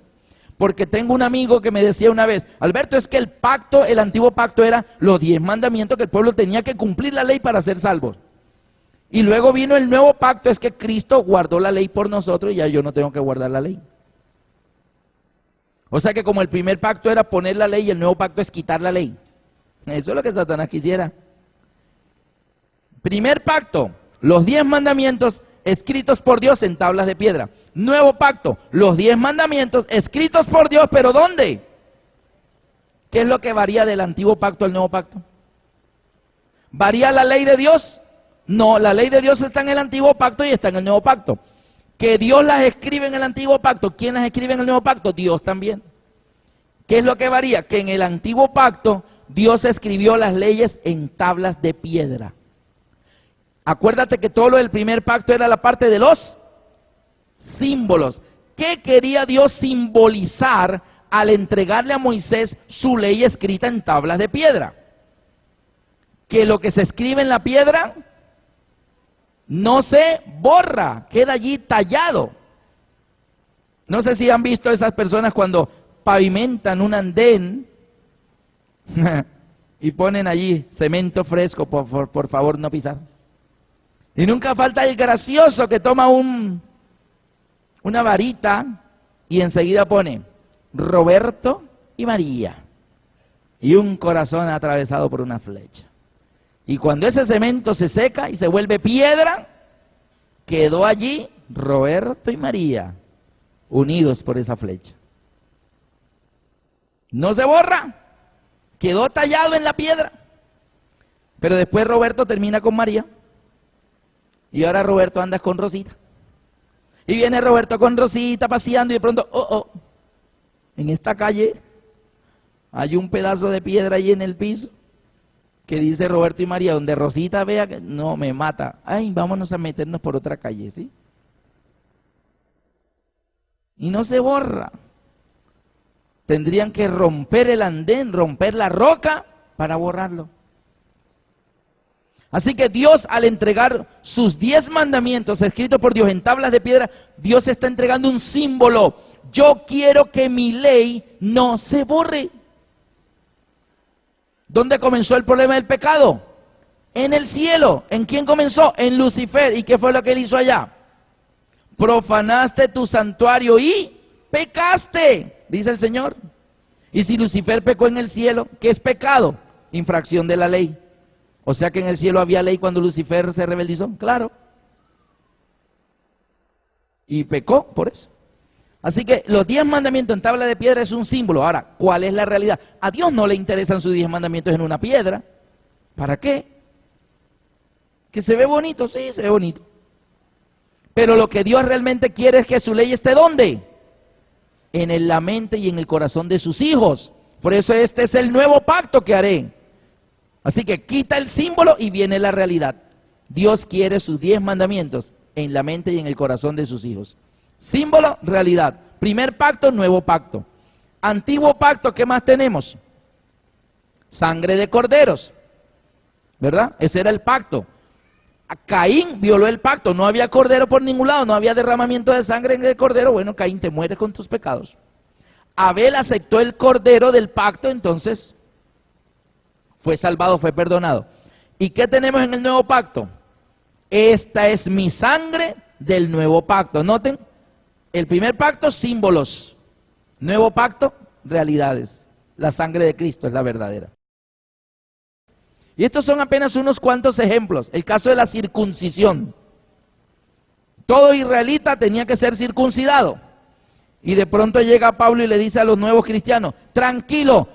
Porque tengo un amigo que me decía una vez, Alberto, es que el antiguo pacto era los 10 mandamientos que el pueblo tenía que cumplir la ley para ser salvos. Y luego vino el nuevo pacto, es que Cristo guardó la ley por nosotros y ya yo no tengo que guardar la ley. O sea que como el primer pacto era poner la ley y el nuevo pacto es quitar la ley. Eso es lo que Satanás quisiera. Primer pacto, los 10 mandamientos escritos por Dios en tablas de piedra. Nuevo pacto, los 10 mandamientos escritos por Dios, pero ¿dónde? ¿Qué es lo que varía del antiguo pacto al nuevo pacto? ¿Varía la ley de Dios? No, la ley de Dios está en el antiguo pacto y está en el nuevo pacto. Que Dios las escribe en el antiguo pacto, ¿quién las escribe en el nuevo pacto? Dios también. ¿Qué es lo que varía? Que en el antiguo pacto Dios escribió las leyes en tablas de piedra. Acuérdate que todo lo del primer pacto era la parte de los símbolos. ¿Qué quería Dios simbolizar al entregarle a Moisés su ley escrita en tablas de piedra? Que lo que se escribe en la piedra no se borra, queda allí tallado. No sé si han visto esas personas cuando pavimentan un andén y ponen allí cemento fresco, por favor no pisar. Y nunca falta el gracioso que toma una varita y enseguida pone Roberto y María y un corazón atravesado por una flecha. Y cuando ese cemento se seca y se vuelve piedra, quedó allí Roberto y María unidos por esa flecha. No se borra, quedó tallado en la piedra. Pero después Roberto termina con María. Y ahora Roberto anda con Rosita. Y viene Roberto con Rosita paseando y de pronto, en esta calle hay un pedazo de piedra ahí en el piso que dice Roberto y María, donde Rosita vea que no me mata. Ay, vámonos a meternos por otra calle, ¿sí? Y no se borra. Tendrían que romper el andén, romper la roca para borrarlo. Así que Dios, al entregar sus 10 mandamientos escritos por Dios en tablas de piedra, Dios está entregando un símbolo. Yo quiero que mi ley no se borre. ¿Dónde comenzó el problema del pecado? En el cielo. ¿En quién comenzó? En Lucifer. ¿Y qué fue lo que él hizo allá? Profanaste tu santuario y pecaste, dice el Señor. Y si Lucifer pecó en el cielo, ¿qué es pecado? Infracción de la ley. O sea que en el cielo había ley cuando Lucifer se rebeldizó, claro. Y pecó por eso. Así que los 10 mandamientos en tabla de piedra es un símbolo. Ahora, ¿cuál es la realidad? A Dios no le interesan sus 10 mandamientos en una piedra. ¿Para qué? ¿Que se ve bonito? Sí, se ve bonito. Pero lo que Dios realmente quiere es que su ley esté ¿dónde? En la mente y en el corazón de sus hijos. Por eso este es el nuevo pacto que haré. Así que quita el símbolo y viene la realidad. Dios quiere sus 10 mandamientos en la mente y en el corazón de sus hijos. Símbolo, realidad. Primer pacto, nuevo pacto. Antiguo pacto, ¿qué más tenemos? Sangre de corderos, ¿verdad? Ese era el pacto. Caín violó el pacto, no había cordero por ningún lado, no había derramamiento de sangre en el cordero. Bueno, Caín, te mueres con tus pecados. Abel aceptó el cordero del pacto, entonces fue salvado, fue perdonado. ¿Y qué tenemos en el nuevo pacto? Esta es mi sangre del nuevo pacto. Noten, el primer pacto, símbolos. Nuevo pacto, realidades. La sangre de Cristo es la verdadera. Y estos son apenas unos cuantos ejemplos. El caso de la circuncisión. Todo israelita tenía que ser circuncidado. Y de pronto llega Pablo y le dice a los nuevos cristianos, tranquilo,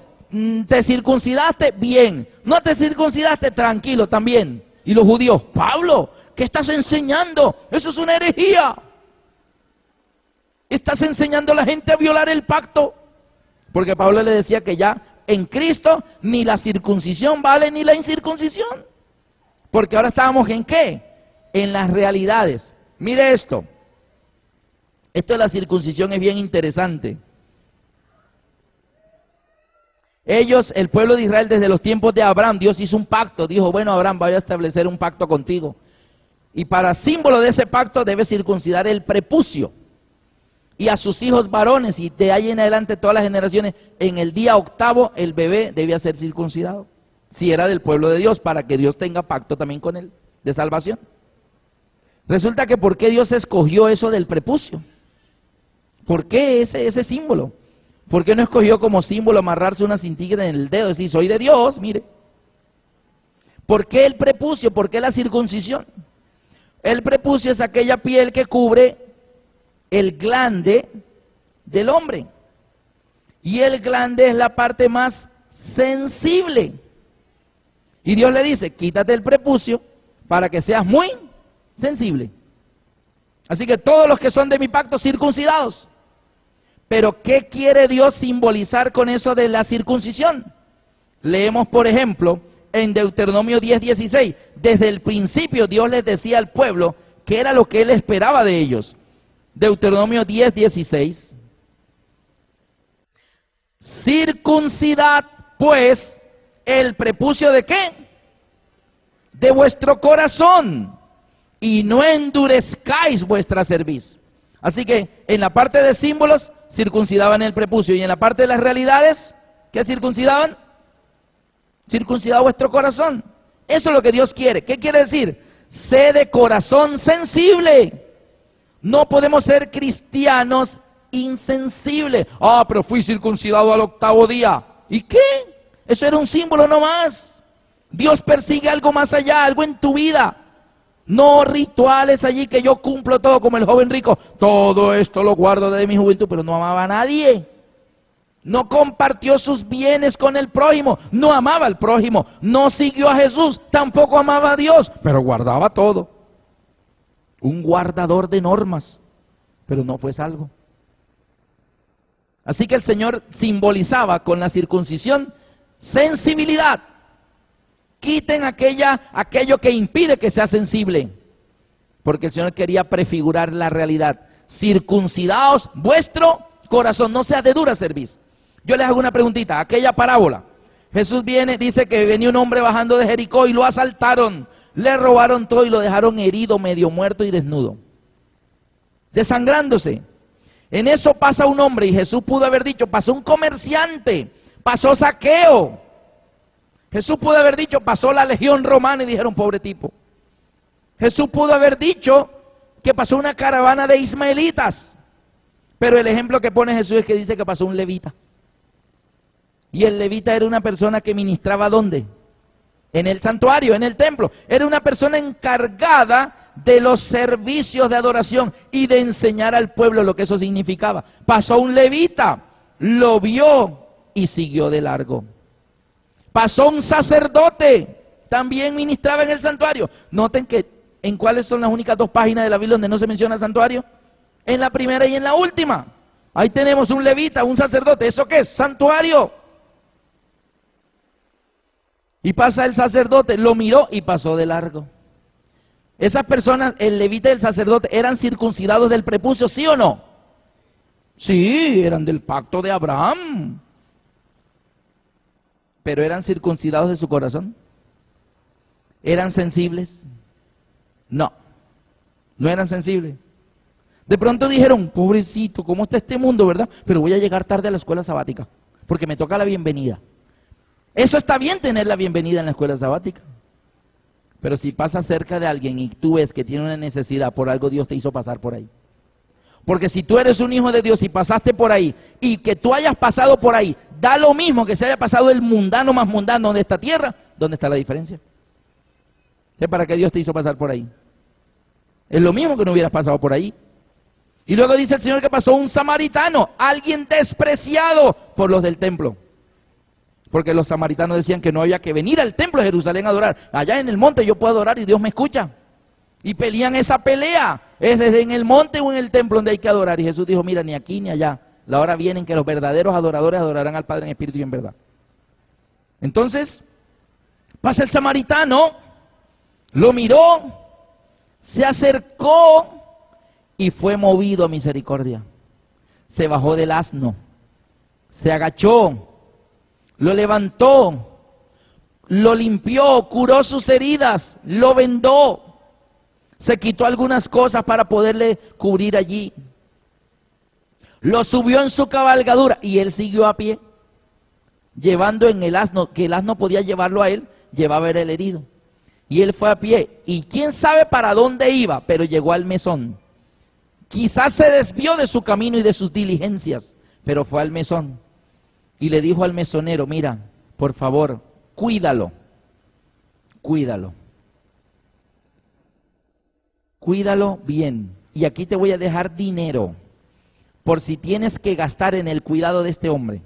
¿te circuncidaste? Bien. ¿No te circuncidaste? Tranquilo también. Y los judíos, Pablo, ¿qué estás enseñando? Eso es una herejía. Estás enseñando a la gente a violar el pacto. Porque Pablo le decía que ya en Cristo ni la circuncisión vale ni la incircuncisión. Porque ahora estábamos ¿en qué? En las realidades. Mire esto. Esto de la circuncisión es bien interesante. Ellos, el pueblo de Israel, desde los tiempos de Abraham, Dios hizo un pacto. Dijo, bueno, Abraham, voy a establecer un pacto contigo. Y para símbolo de ese pacto debe circuncidar el prepucio. Y a sus hijos varones, y de ahí en adelante todas las generaciones, en el día octavo el bebé debía ser circuncidado. Si era del pueblo de Dios, para que Dios tenga pacto también con él, de salvación. Resulta que ¿por qué Dios escogió eso del prepucio? ¿Por qué ese símbolo? ¿Por qué no escogió como símbolo amarrarse una cintilla en el dedo? Decir, soy de Dios, mire. ¿Por qué el prepucio? ¿Por qué la circuncisión? El prepucio es aquella piel que cubre el glande del hombre. Y el glande es la parte más sensible. Y Dios le dice, quítate el prepucio para que seas muy sensible. Así que todos los que son de mi pacto, circuncidados. Pero ¿qué quiere Dios simbolizar con eso de la circuncisión? Leemos, por ejemplo, en Deuteronomio 10:16. Desde el principio Dios les decía al pueblo que era lo que Él esperaba de ellos. Deuteronomio 10:16. Circuncidad, pues, el prepucio ¿de qué? De vuestro corazón, y no endurezcáis vuestra cerviz. Así que en la parte de símbolos circuncidaban el prepucio, y en la parte de las realidades, ¿qué circuncidaban? Circuncidad vuestro corazón. Eso es lo que Dios quiere. ¿Qué quiere decir? Sé de corazón sensible. No podemos ser cristianos insensibles. Ah, pero fui circuncidado al octavo día. ¿Y qué? Eso era un símbolo nomás. Dios persigue algo más allá, algo en tu vida. No rituales allí que yo cumplo todo como el joven rico. Todo esto lo guardo desde mi juventud, pero no amaba a nadie. No compartió sus bienes con el prójimo. No amaba al prójimo. No siguió a Jesús. Tampoco amaba a Dios, pero guardaba todo. Un guardador de normas, pero no fue salvo. Así que el Señor simbolizaba con la circuncisión sensibilidad. Quiten aquello que impide que sea sensible, porque el Señor quería prefigurar la realidad. Circuncidaos vuestro corazón, no sea de dura cerviz. Yo les hago una preguntita, aquella parábola. Jesús viene, dice que venía un hombre bajando de Jericó y lo asaltaron. Le robaron todo y lo dejaron herido, medio muerto y desnudo, desangrándose. En eso pasa un hombre, y Jesús pudo haber dicho, pasó un comerciante, pasó Zaqueo. Jesús pudo haber dicho, pasó la legión romana, y dijeron, pobre tipo. Jesús pudo haber dicho que pasó una caravana de ismaelitas, pero el ejemplo que pone Jesús es que dice que pasó un levita. Y el levita era una persona que ministraba ¿dónde? En el santuario, en el templo. Era una persona encargada de los servicios de adoración y de enseñar al pueblo lo que eso significaba. Pasó un levita, lo vio y siguió de largo. Pasó un sacerdote, también ministraba en el santuario. Noten que en cuáles son las únicas dos páginas de la Biblia donde no se menciona santuario. En la primera y en la última. Ahí tenemos un levita, un sacerdote. ¿Eso qué es? Santuario. Y pasa el sacerdote, lo miró y pasó de largo. Esas personas, el levita y el sacerdote, ¿eran circuncidados del prepucio, sí o no? Sí, eran del pacto de Abraham. Pero ¿eran circuncidados de su corazón? ¿Eran sensibles? No, no eran sensibles. De pronto dijeron, pobrecito, ¿cómo está este mundo, verdad? Pero voy a llegar tarde a la escuela sabática, porque me toca la bienvenida. Eso está bien, tener la bienvenida en la escuela sabática. Pero si pasas cerca de alguien y tú ves que tiene una necesidad, por algo Dios te hizo pasar por ahí. Porque si tú eres un hijo de Dios y pasaste por ahí, y que tú hayas pasado por ahí, da lo mismo que se haya pasado el mundano más mundano de esta tierra. ¿Dónde está la diferencia? ¿Es para qué Dios te hizo pasar por ahí? Es lo mismo que no hubieras pasado por ahí. Y luego dice el Señor que pasó un samaritano, alguien despreciado por los del templo. Porque los samaritanos decían que no había que venir al templo de Jerusalén a adorar. Allá en el monte yo puedo adorar y Dios me escucha. Y pelean esa pelea. Es desde en el monte o en el templo donde hay que adorar. Y Jesús dijo, mira, ni aquí ni allá. La hora viene en que los verdaderos adoradores adorarán al Padre en espíritu y en verdad. Entonces, pasa el samaritano, lo miró, se acercó y fue movido a misericordia. Se bajó del asno, se agachó, lo levantó, lo limpió, curó sus heridas, lo vendó, se quitó algunas cosas para poderle cubrir allí. Lo subió en su cabalgadura y él siguió a pie, llevando en el asno, que el asno podía llevarlo a él, llevaba el herido. Y él fue a pie, y quién sabe para dónde iba, pero llegó al mesón. Quizás se desvió de su camino y de sus diligencias, pero fue al mesón. Y le dijo al mesonero, mira, por favor, cuídalo, cuídalo. Cuídalo bien. Y aquí te voy a dejar dinero, por si tienes que gastar en el cuidado de este hombre.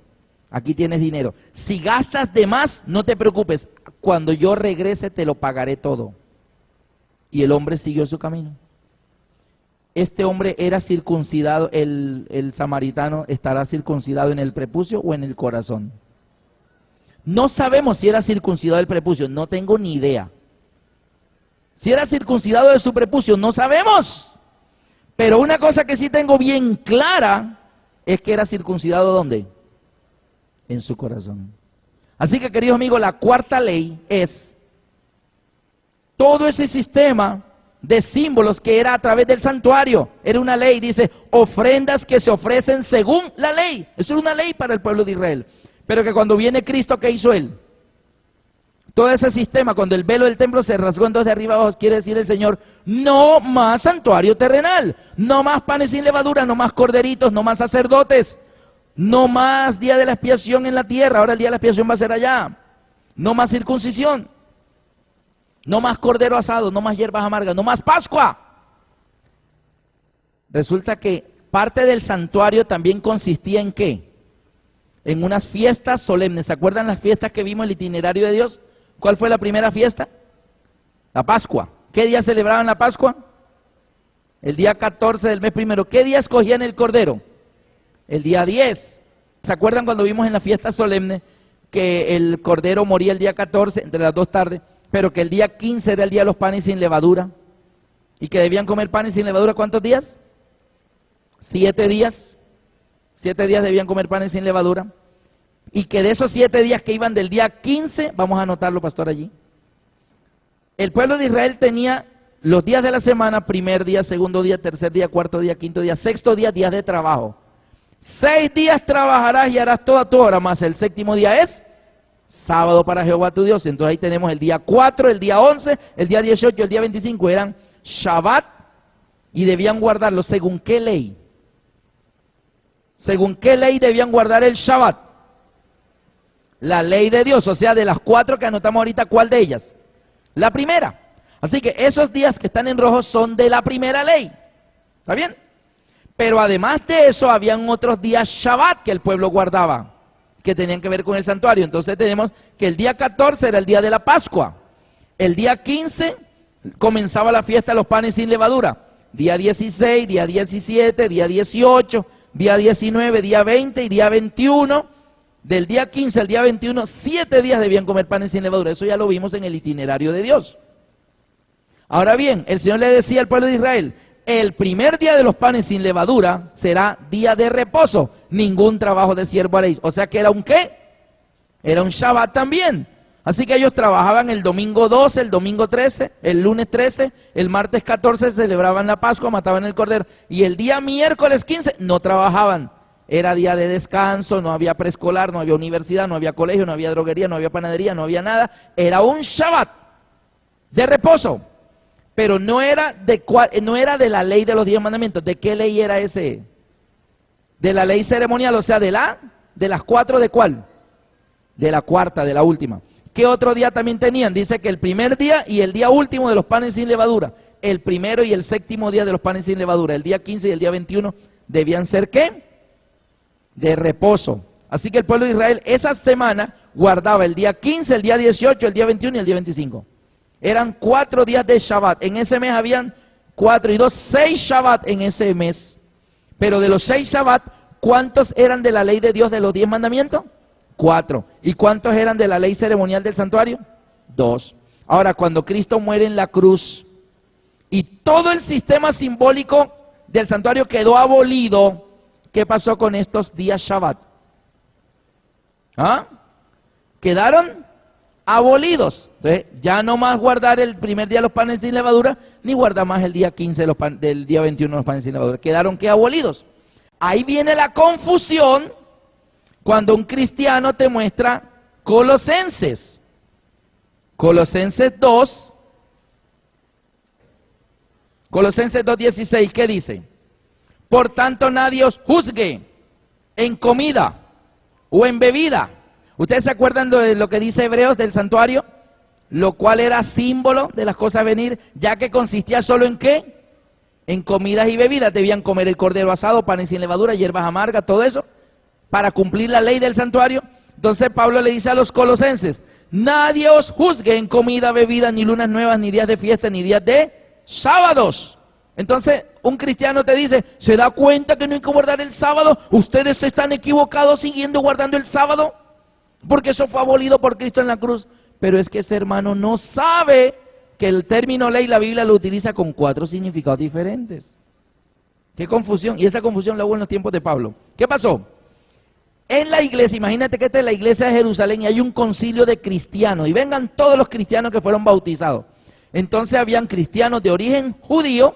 Aquí tienes dinero. Si gastas de más, no te preocupes. Cuando yo regrese te lo pagaré todo. Y el hombre siguió su camino. Este hombre era circuncidado, el samaritano estará circuncidado en el prepucio o en el corazón. No sabemos si era circuncidado del prepucio, no tengo ni idea. Si era circuncidado de su prepucio, no sabemos. Pero una cosa que sí tengo bien clara es que era circuncidado ¿dónde? En su corazón. Así que, queridos amigos, la cuarta ley es todo ese sistema de símbolos que era a través del santuario. Era una ley, dice, ofrendas que se ofrecen según la ley. Eso era una ley para el pueblo de Israel. Pero que cuando viene Cristo, ¿qué hizo Él? Todo ese sistema, cuando el velo del templo se rasgó en dos de arriba abajo, quiere decir el Señor, no más santuario terrenal, no más panes sin levadura, no más corderitos, no más sacerdotes, no más día de la expiación en la tierra, ahora el día de la expiación va a ser allá, no más circuncisión, no más cordero asado, no más hierbas amargas, no más Pascua. Resulta que parte del santuario también consistía en ¿qué? En unas fiestas solemnes. ¿Se acuerdan las fiestas que vimos en el itinerario de Dios? ¿Cuál fue la primera fiesta? La Pascua. ¿Qué día celebraban la Pascua? El día 14 del mes primero. ¿Qué día escogían el cordero? El día 10. ¿Se acuerdan cuando vimos en la fiesta solemne que el cordero moría el día 14, entre las 2 tardes, pero que el día 15 era el día de los panes sin levadura? Y que debían comer panes sin levadura, ¿cuántos días? 7 días. 7 días debían comer panes sin levadura. Y que de esos 7 días que iban del día 15, vamos a anotarlo, pastor, allí. El pueblo de Israel tenía los días de la semana, primer día, segundo día, tercer día, cuarto día, quinto día, sexto día, días de trabajo. 6 días trabajarás y harás toda tu obra, más el séptimo día es sábado para Jehová tu Dios. Entonces ahí tenemos el día 4, el día 11, el día 18, el día 25, eran Shabbat y debían guardarlo. ¿Según qué ley? ¿Según qué ley debían guardar el Shabbat? La ley de Dios, o sea, de las 4 que anotamos ahorita, ¿cuál de ellas? La primera. Así que esos días que están en rojo son de la primera ley. ¿Está bien? Pero además de eso, habían otros días Shabbat que el pueblo guardaba, que tenían que ver con el santuario. Entonces tenemos que el día 14 era el día de la Pascua. El día 15 comenzaba la fiesta de los panes sin levadura. Día 16, día 17, día 18, día 19, día 20 y día 21. Del día 15 al día 21, 7 días debían comer panes sin levadura. Eso ya lo vimos en el itinerario de Dios. Ahora bien, el Señor le decía al pueblo de Israel, el primer día de los panes sin levadura será día de reposo. Ningún trabajo de siervo haréis. O sea que era un ¿qué? Era un Shabbat también. Así que ellos trabajaban el domingo 12, el domingo 13, el lunes 13, el martes 14 celebraban la Pascua, mataban el cordero. Y el día miércoles 15 no trabajaban. Era día de descanso, no había preescolar, no había universidad, no había colegio, no había droguería, no había panadería, no había nada. Era un Shabbat de reposo. Pero no era de la ley de los 10 mandamientos. ¿De qué ley era ese? De la ley ceremonial, o sea, de las 4, ¿de cuál? De la cuarta, de la última. ¿Qué otro día también tenían? Dice que el primer día y el día último de los panes sin levadura. El primero y el séptimo día de los panes sin levadura. El día 15 y el día 21 debían ser ¿qué? De reposo. Así que el pueblo de Israel esa semana guardaba el día 15, el día 18, el día 21 y el día 25. Eran 4 días de Shabbat. En ese mes habían 4 y 2, 6 Shabbat en ese mes. Pero de los 6 Shabbat, ¿cuántos eran de la ley de Dios de los 10 mandamientos? 4. ¿Y cuántos eran de la ley ceremonial del santuario? 2. Ahora, cuando Cristo muere en la cruz y todo el sistema simbólico del santuario quedó abolido, ¿qué pasó con estos días Shabbat? ¿Ah? Quedaron abolidos. Entonces, ya no más guardar el primer día los panes sin levadura, ni guardar más el día 15 del día 21 los panes sin levadura. Quedaron que abolidos. Ahí viene la confusión cuando un cristiano te muestra Colosenses. Colosenses 2. Colosenses 2:16, ¿qué dice? Por tanto nadie os juzgue en comida o en bebida. ¿Ustedes se acuerdan de lo que dice Hebreos del santuario? Lo cual era símbolo de las cosas a venir, ya que consistía solo en ¿qué? En comidas y bebidas. Debían comer el cordero asado, panes sin levadura, hierbas amargas, todo eso, para cumplir la ley del santuario. Entonces Pablo le dice a los colosenses, nadie os juzgue en comida, bebida, ni lunas nuevas, ni días de fiesta, ni días de sábados. Entonces un cristiano te dice, ¿se da cuenta que no hay que guardar el sábado? ¿Ustedes están equivocados siguiendo guardando el sábado? Porque eso fue abolido por Cristo en la cruz. Pero es que ese hermano no sabe que el término ley la Biblia lo utiliza con 4 significados diferentes. Qué confusión. Y esa confusión la hubo en los tiempos de Pablo. ¿Qué pasó? En la iglesia, imagínate que esta es la iglesia de Jerusalén y hay un concilio de cristianos. Y vengan todos los cristianos que fueron bautizados. Entonces habían cristianos de origen judío,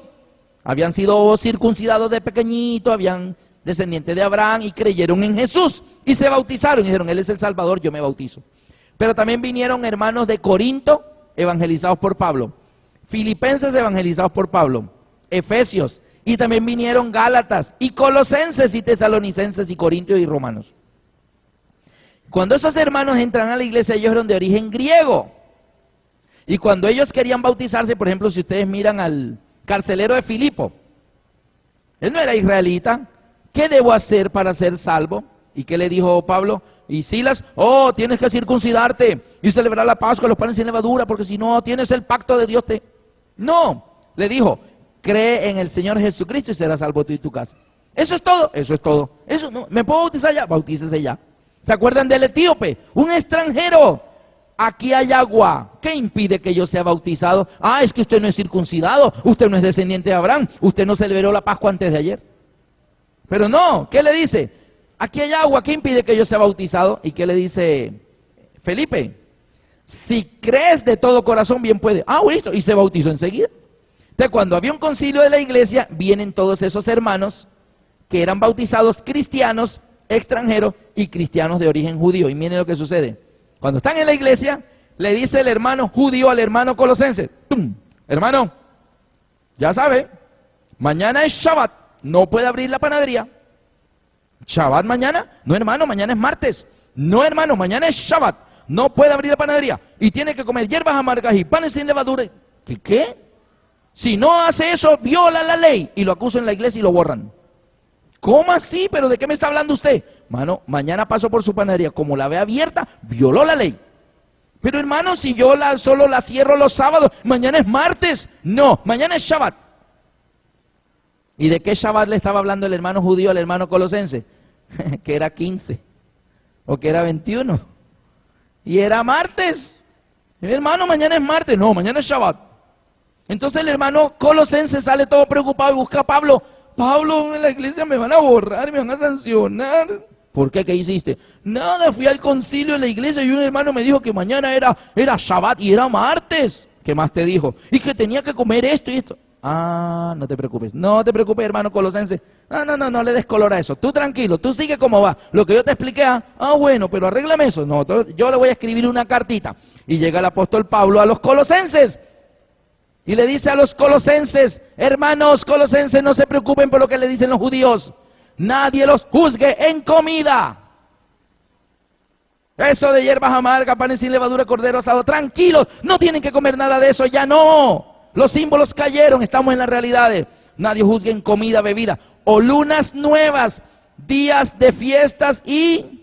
habían sido circuncidados de pequeñito, habían descendientes de Abraham y creyeron en Jesús. Y se bautizaron y dijeron, Él es el Salvador, yo me bautizo. Pero también vinieron hermanos de Corinto, evangelizados por Pablo, filipenses evangelizados por Pablo, efesios, y también vinieron gálatas, y colosenses, y tesalonicenses, y corintios, y romanos. Cuando esos hermanos entran a la iglesia, ellos eran de origen griego, y cuando ellos querían bautizarse, por ejemplo, si ustedes miran al carcelero de Filipo, él no era israelita. ¿Qué debo hacer para ser salvo? ¿Y qué le dijo Pablo? Y Silas, tienes que circuncidarte y celebrar la Pascua, los panes sin levadura, porque si no tienes el pacto de Dios. No, le dijo, cree en el Señor Jesucristo y serás salvo tú y tu casa. Eso es todo, eso es todo. Eso no, ¿me puedo bautizar ya? Bautícese ya. ¿Se acuerdan del etíope? Un extranjero. Aquí hay agua. ¿Qué impide que yo sea bautizado? Es que usted no es circuncidado, usted no es descendiente de Abraham, usted no celebró la Pascua antes de ayer. Pero no, ¿qué le dice? Aquí hay agua, ¿qué impide que yo sea bautizado? ¿Y qué le dice Felipe? Si crees de todo corazón, bien puede. Ah, listo, y se bautizó enseguida. Entonces, cuando había un concilio de la iglesia, vienen todos esos hermanos que eran bautizados cristianos, extranjeros y cristianos de origen judío. Y miren lo que sucede. Cuando están en la iglesia, le dice el hermano judío al hermano colosense: ¡tum! Hermano, ya sabe, mañana es Shabbat, no puede abrir la panadería. ¿Shabbat mañana? No, hermano, mañana es martes. No, hermano, mañana es Shabbat, no puede abrir la panadería. Y tiene que comer hierbas amargas y panes sin levadura. ¿Qué? Si no hace eso, viola la ley. Y lo acusan en la iglesia y lo borran. ¿Cómo así? ¿Pero de qué me está hablando usted? Mano, mañana paso por su panadería, como la ve abierta, violó la ley. Pero hermano, si yo solo la cierro los sábados, mañana es martes. No, mañana es Shabbat. ¿Y de qué Shabbat le estaba hablando el hermano judío al hermano colosense? Que era 15, o que era 21, y era martes. Hermano, mañana es martes. No, mañana es Shabbat. Entonces el hermano colosense sale todo preocupado y busca a Pablo. Pablo, en la iglesia me van a borrar, me van a sancionar. ¿Por qué? ¿Qué hiciste? Nada, fui al concilio de la iglesia y un hermano me dijo que mañana era Shabbat y era martes. ¿Qué más te dijo? Y que tenía que comer esto y esto. Ah, no te preocupes, hermano colosense. No le des color a eso. Tú tranquilo, tú sigue como va. Lo que yo te expliqué, bueno, pero arréglame eso. No, yo le voy a escribir una cartita. Y llega el apóstol Pablo a los colosenses. Y le dice a los colosenses: hermanos colosenses, no se preocupen por lo que le dicen los judíos. Nadie los juzgue en comida. Eso de hierbas amargas, panes sin levadura, cordero asado, tranquilos, no tienen que comer nada de eso, ya no. Los símbolos cayeron, estamos en las realidades. Nadie juzgue en comida, bebida, o lunas nuevas, días de fiestas y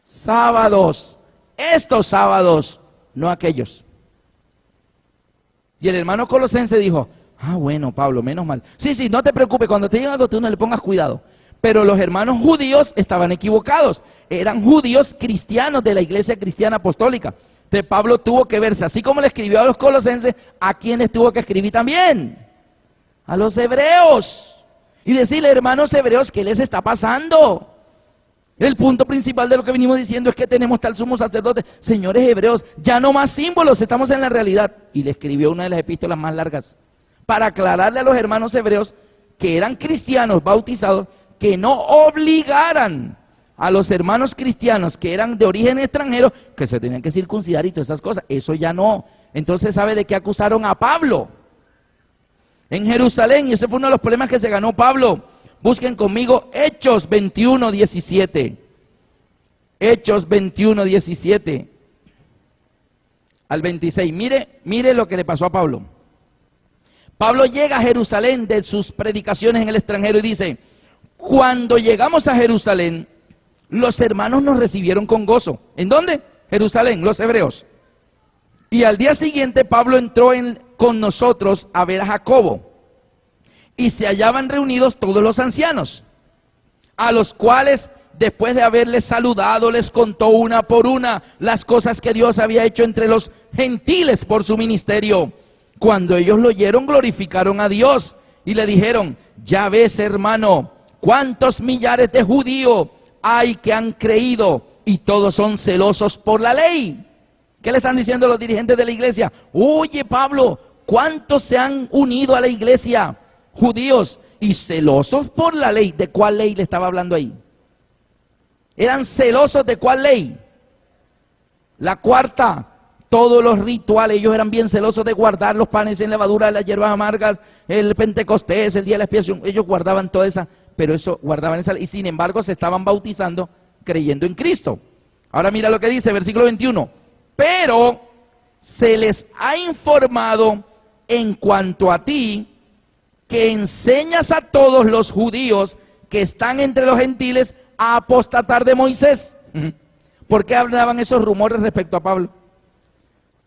sábados. Estos sábados, no aquellos. Y el hermano colosense dijo: bueno, Pablo, menos mal. Sí, no te preocupes, cuando te digan algo tú no le pongas cuidado. Pero los hermanos judíos estaban equivocados. Eran judíos cristianos de la iglesia cristiana apostólica. Entonces Pablo tuvo que verse, así como le escribió a los colosenses, ¿a quiénes tuvo que escribir también? A los hebreos. Y decirle: hermanos hebreos, ¿qué les está pasando? El punto principal de lo que venimos diciendo es que tenemos tal sumo sacerdote. Señores hebreos, ya no más símbolos, estamos en la realidad. Y le escribió una de las epístolas más largas para aclararle a los hermanos hebreos que eran cristianos bautizados, que no obligaran a los hermanos cristianos que eran de origen extranjero, que se tenían que circuncidar y todas esas cosas. Eso ya no. Entonces, ¿sabe de qué acusaron a Pablo? En Jerusalén, y ese fue uno de los problemas que se ganó Pablo. Busquen conmigo Hechos 21, 17. Hechos 21, 17 al 26. Mire lo que le pasó a Pablo. Pablo llega a Jerusalén de sus predicaciones en el extranjero y dice: cuando llegamos a Jerusalén, los hermanos nos recibieron con gozo. ¿En dónde? Jerusalén, los hebreos. Y al día siguiente Pablo entró con nosotros a ver a Jacobo. Y se hallaban reunidos todos los ancianos, a los cuales, después de haberles saludado, les contó una por una las cosas que Dios había hecho entre los gentiles por su ministerio. Cuando ellos lo oyeron, glorificaron a Dios y le dijeron: ya ves, hermano, cuántos millares de judíos hay que han creído y todos son celosos por la ley. ¿Qué le están diciendo los dirigentes de la iglesia? Oye, Pablo, ¿cuántos se han unido a la iglesia? Judíos y celosos por la ley. ¿De cuál ley le estaba hablando ahí? ¿Eran celosos de cuál ley? La cuarta. Todos los rituales, ellos eran bien celosos de guardar los panes sin levadura, las hierbas amargas, el Pentecostés, el día de la expiación. Ellos guardaban toda esa, pero eso guardaban esa, y sin embargo se estaban bautizando creyendo en Cristo. Ahora mira lo que dice, versículo 21. Pero se les ha informado en cuanto a ti, que enseñas a todos los judíos que están entre los gentiles a apostatar de Moisés. ¿Por qué hablaban esos rumores respecto a Pablo?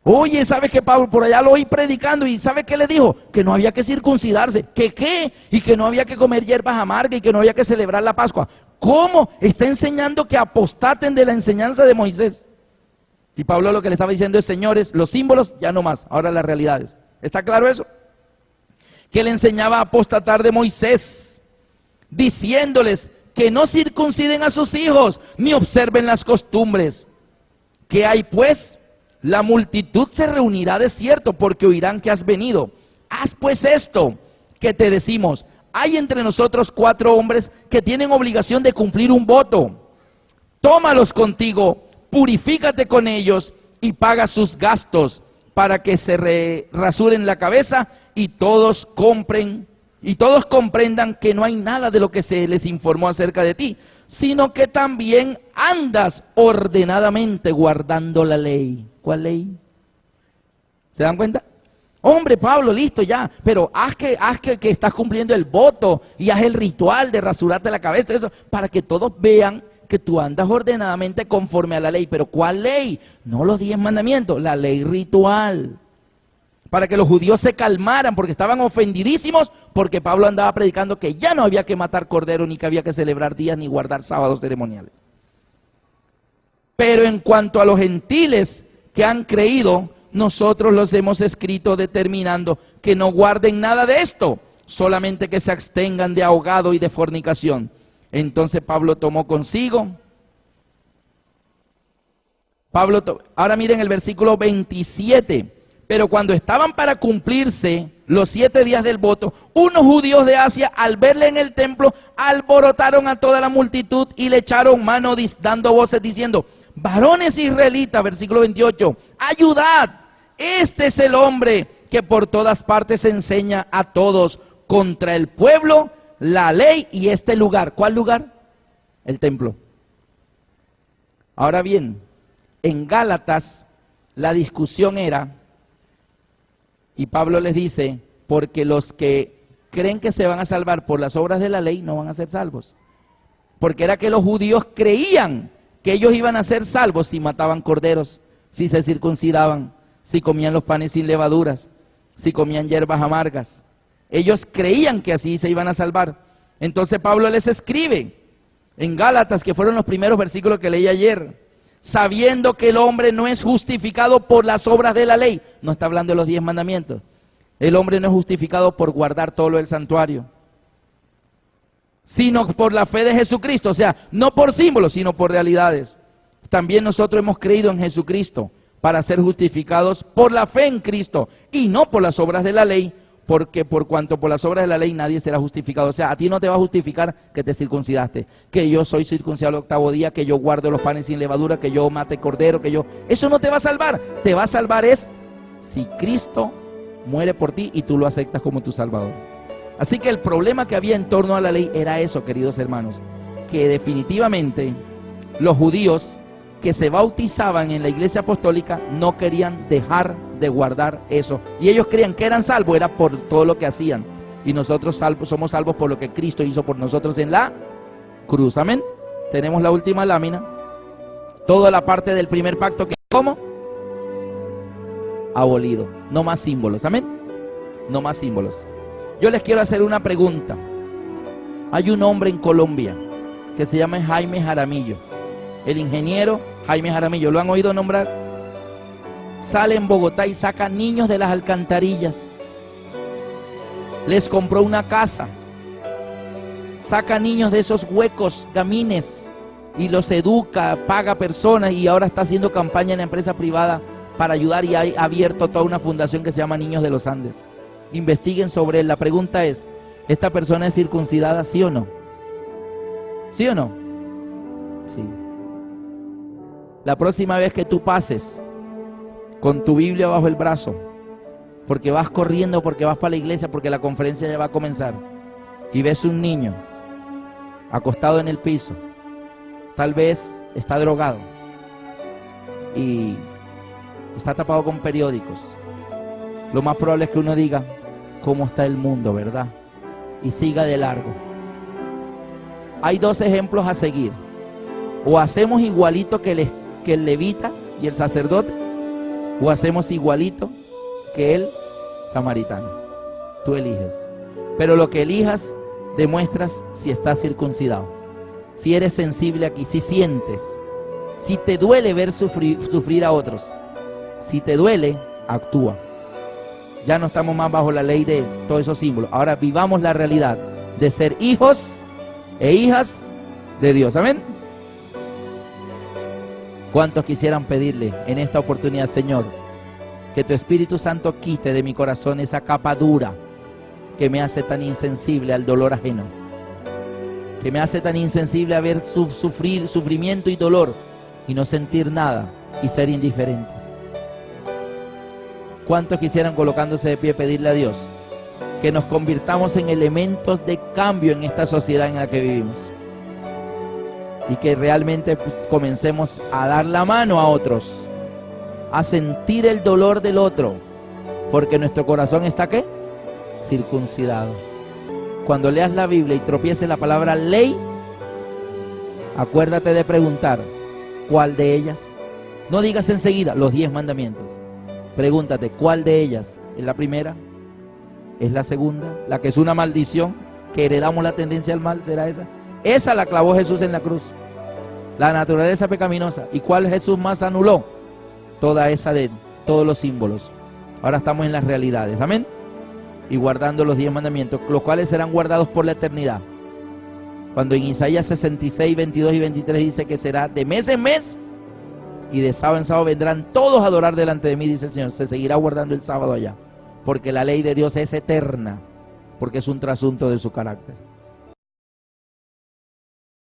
Oye, ¿sabes que Pablo por allá lo oí predicando y ¿sabe qué le dijo? Que no había que circuncidarse. ¿Que qué? Y que no había que comer hierbas amargas y que no había que celebrar la Pascua. ¿Cómo? Está enseñando que apostaten de la enseñanza de Moisés. Y Pablo lo que le estaba diciendo es: señores, los símbolos ya no más, ahora las realidades. ¿Está claro eso? Que le enseñaba a apostatar de Moisés, diciéndoles que no circunciden a sus hijos, ni observen las costumbres. ¿Qué hay pues? La multitud se reunirá de cierto, porque oirán que has venido. Haz pues esto que te decimos. Hay entre nosotros 4 hombres que tienen obligación de cumplir un voto. Tómalos contigo, purifícate con ellos y paga sus gastos, para que se rasuren la cabeza y todos comprendan que no hay nada de lo que se les informó acerca de ti, sino que también andas ordenadamente guardando la ley. ¿Cuál ley? ¿Se dan cuenta? Hombre, Pablo, listo ya, pero haz que estás cumpliendo el voto y haz el ritual de rasurarte la cabeza, eso, para que todos vean que tú andas ordenadamente conforme a la ley. ¿Pero cuál ley? No los 10 mandamientos, la ley ritual. Para que los judíos se calmaran, porque estaban ofendidísimos, porque Pablo andaba predicando que ya no había que matar cordero, ni que había que celebrar días, ni guardar sábados ceremoniales. Pero en cuanto a los gentiles que han creído, nosotros los hemos escrito determinando que no guarden nada de esto, solamente que se abstengan de ahogado y de fornicación. Entonces Pablo tomó consigo. Ahora miren el versículo 27. Pero cuando estaban para cumplirse los 7 días del voto, unos judíos de Asia, al verle en el templo, alborotaron a toda la multitud y le echaron mano dando voces diciendo: varones israelitas, versículo 28, ayudad, este es el hombre que por todas partes enseña a todos contra el pueblo, la ley y este lugar. ¿Cuál lugar? El templo. Ahora bien, en Gálatas la discusión era, y Pablo les dice, porque los que creen que se van a salvar por las obras de la ley no van a ser salvos. Porque era que los judíos creían que ellos iban a ser salvos si mataban corderos, si se circuncidaban, si comían los panes sin levaduras, si comían hierbas amargas. Ellos creían que así se iban a salvar. Entonces Pablo les escribe en Gálatas, que fueron los primeros versículos que leí ayer, sabiendo que el hombre no es justificado por las obras de la ley. No está hablando de los 10 mandamientos. El hombre no es justificado por guardar todo lo del santuario, sino por la fe de Jesucristo. O sea, no por símbolos, sino por realidades. También nosotros hemos creído en Jesucristo para ser justificados por la fe en Cristo y no por las obras de la ley, porque por cuanto por las obras de la ley nadie será justificado. O sea, a ti no te va a justificar que te circuncidaste, que yo soy circuncidado el 8º día, que yo guardo los panes sin levadura, que yo mate cordero, que yo... Eso no te va a salvar. Te va a salvar es si Cristo muere por ti y tú lo aceptas como tu Salvador. Así que el problema que había en torno a la ley era eso, queridos hermanos, que definitivamente los judíos que se bautizaban en la iglesia apostólica no querían dejar de guardar eso. Y ellos creían que eran salvos, era por todo lo que hacían. Y nosotros somos salvos por lo que Cristo hizo por nosotros en la cruz. Amén. Tenemos la última lámina. Toda la parte del primer pacto que, ¿cómo? Abolido. No más símbolos. Amén. No más símbolos. Yo les quiero hacer una pregunta. Hay un hombre en Colombia que se llama Jaime Jaramillo. El ingeniero Jaime Jaramillo, ¿lo han oído nombrar? Sale en Bogotá y saca niños de las alcantarillas. Les compró una casa. Saca niños de esos huecos, gamines, y los educa, paga personas, y ahora está haciendo campaña en la empresa privada para ayudar, y ha abierto toda una fundación que se llama Niños de los Andes. Investiguen sobre él. La pregunta es, ¿esta persona es circuncidada, sí o no? ¿Sí o no? Sí. La próxima vez que tú pases con tu Biblia bajo el brazo, porque vas corriendo, porque vas para la iglesia, porque la conferencia ya va a comenzar, y ves un niño acostado en el piso, tal vez está drogado y está tapado con periódicos, lo más probable es que uno diga: ¿cómo está el mundo, verdad? Y siga de largo. Hay 2 ejemplos a seguir. O hacemos igualito que el levita y el sacerdote, o hacemos igualito que el samaritano. Tú eliges. Pero lo que elijas, demuestras si estás circuncidado, si eres sensible aquí, si sientes, si te duele ver sufrir a otros. Si te duele, actúa. Ya no estamos más bajo la ley de todos esos símbolos. Ahora vivamos la realidad de ser hijos e hijas de Dios. Amén. ¿Cuántos quisieran pedirle en esta oportunidad, Señor, que tu Espíritu Santo quite de mi corazón esa capa dura que me hace tan insensible al dolor ajeno, que me hace tan insensible a ver sufrimiento y dolor y no sentir nada y ser indiferentes? ¿Cuántos quisieran, colocándose de pie, pedirle a Dios que nos convirtamos en elementos de cambio en esta sociedad en la que vivimos? Y que realmente pues, comencemos a dar la mano a otros, a sentir el dolor del otro, porque nuestro corazón está ¿qué? Circuncidado. Cuando leas la Biblia y tropieces la palabra ley, acuérdate de preguntar, ¿cuál de ellas? No digas enseguida los 10 mandamientos. Pregúntate, ¿cuál de ellas? ¿Es la primera? ¿Es la segunda? ¿La que es una maldición? ¿Que heredamos la tendencia al mal? ¿Será esa? Esa la clavó Jesús en la cruz, la naturaleza pecaminosa. ¿Y cuál Jesús más anuló? Toda esa de todos los símbolos. Ahora estamos en las realidades, amén. Y guardando los 10 mandamientos, los cuales serán guardados por la eternidad. Cuando en Isaías 66, 22 y 23 dice que será de mes en mes y de sábado en sábado vendrán todos a adorar delante de mí, dice el Señor. Se seguirá guardando el sábado allá, porque la ley de Dios es eterna, porque es un trasunto de su carácter.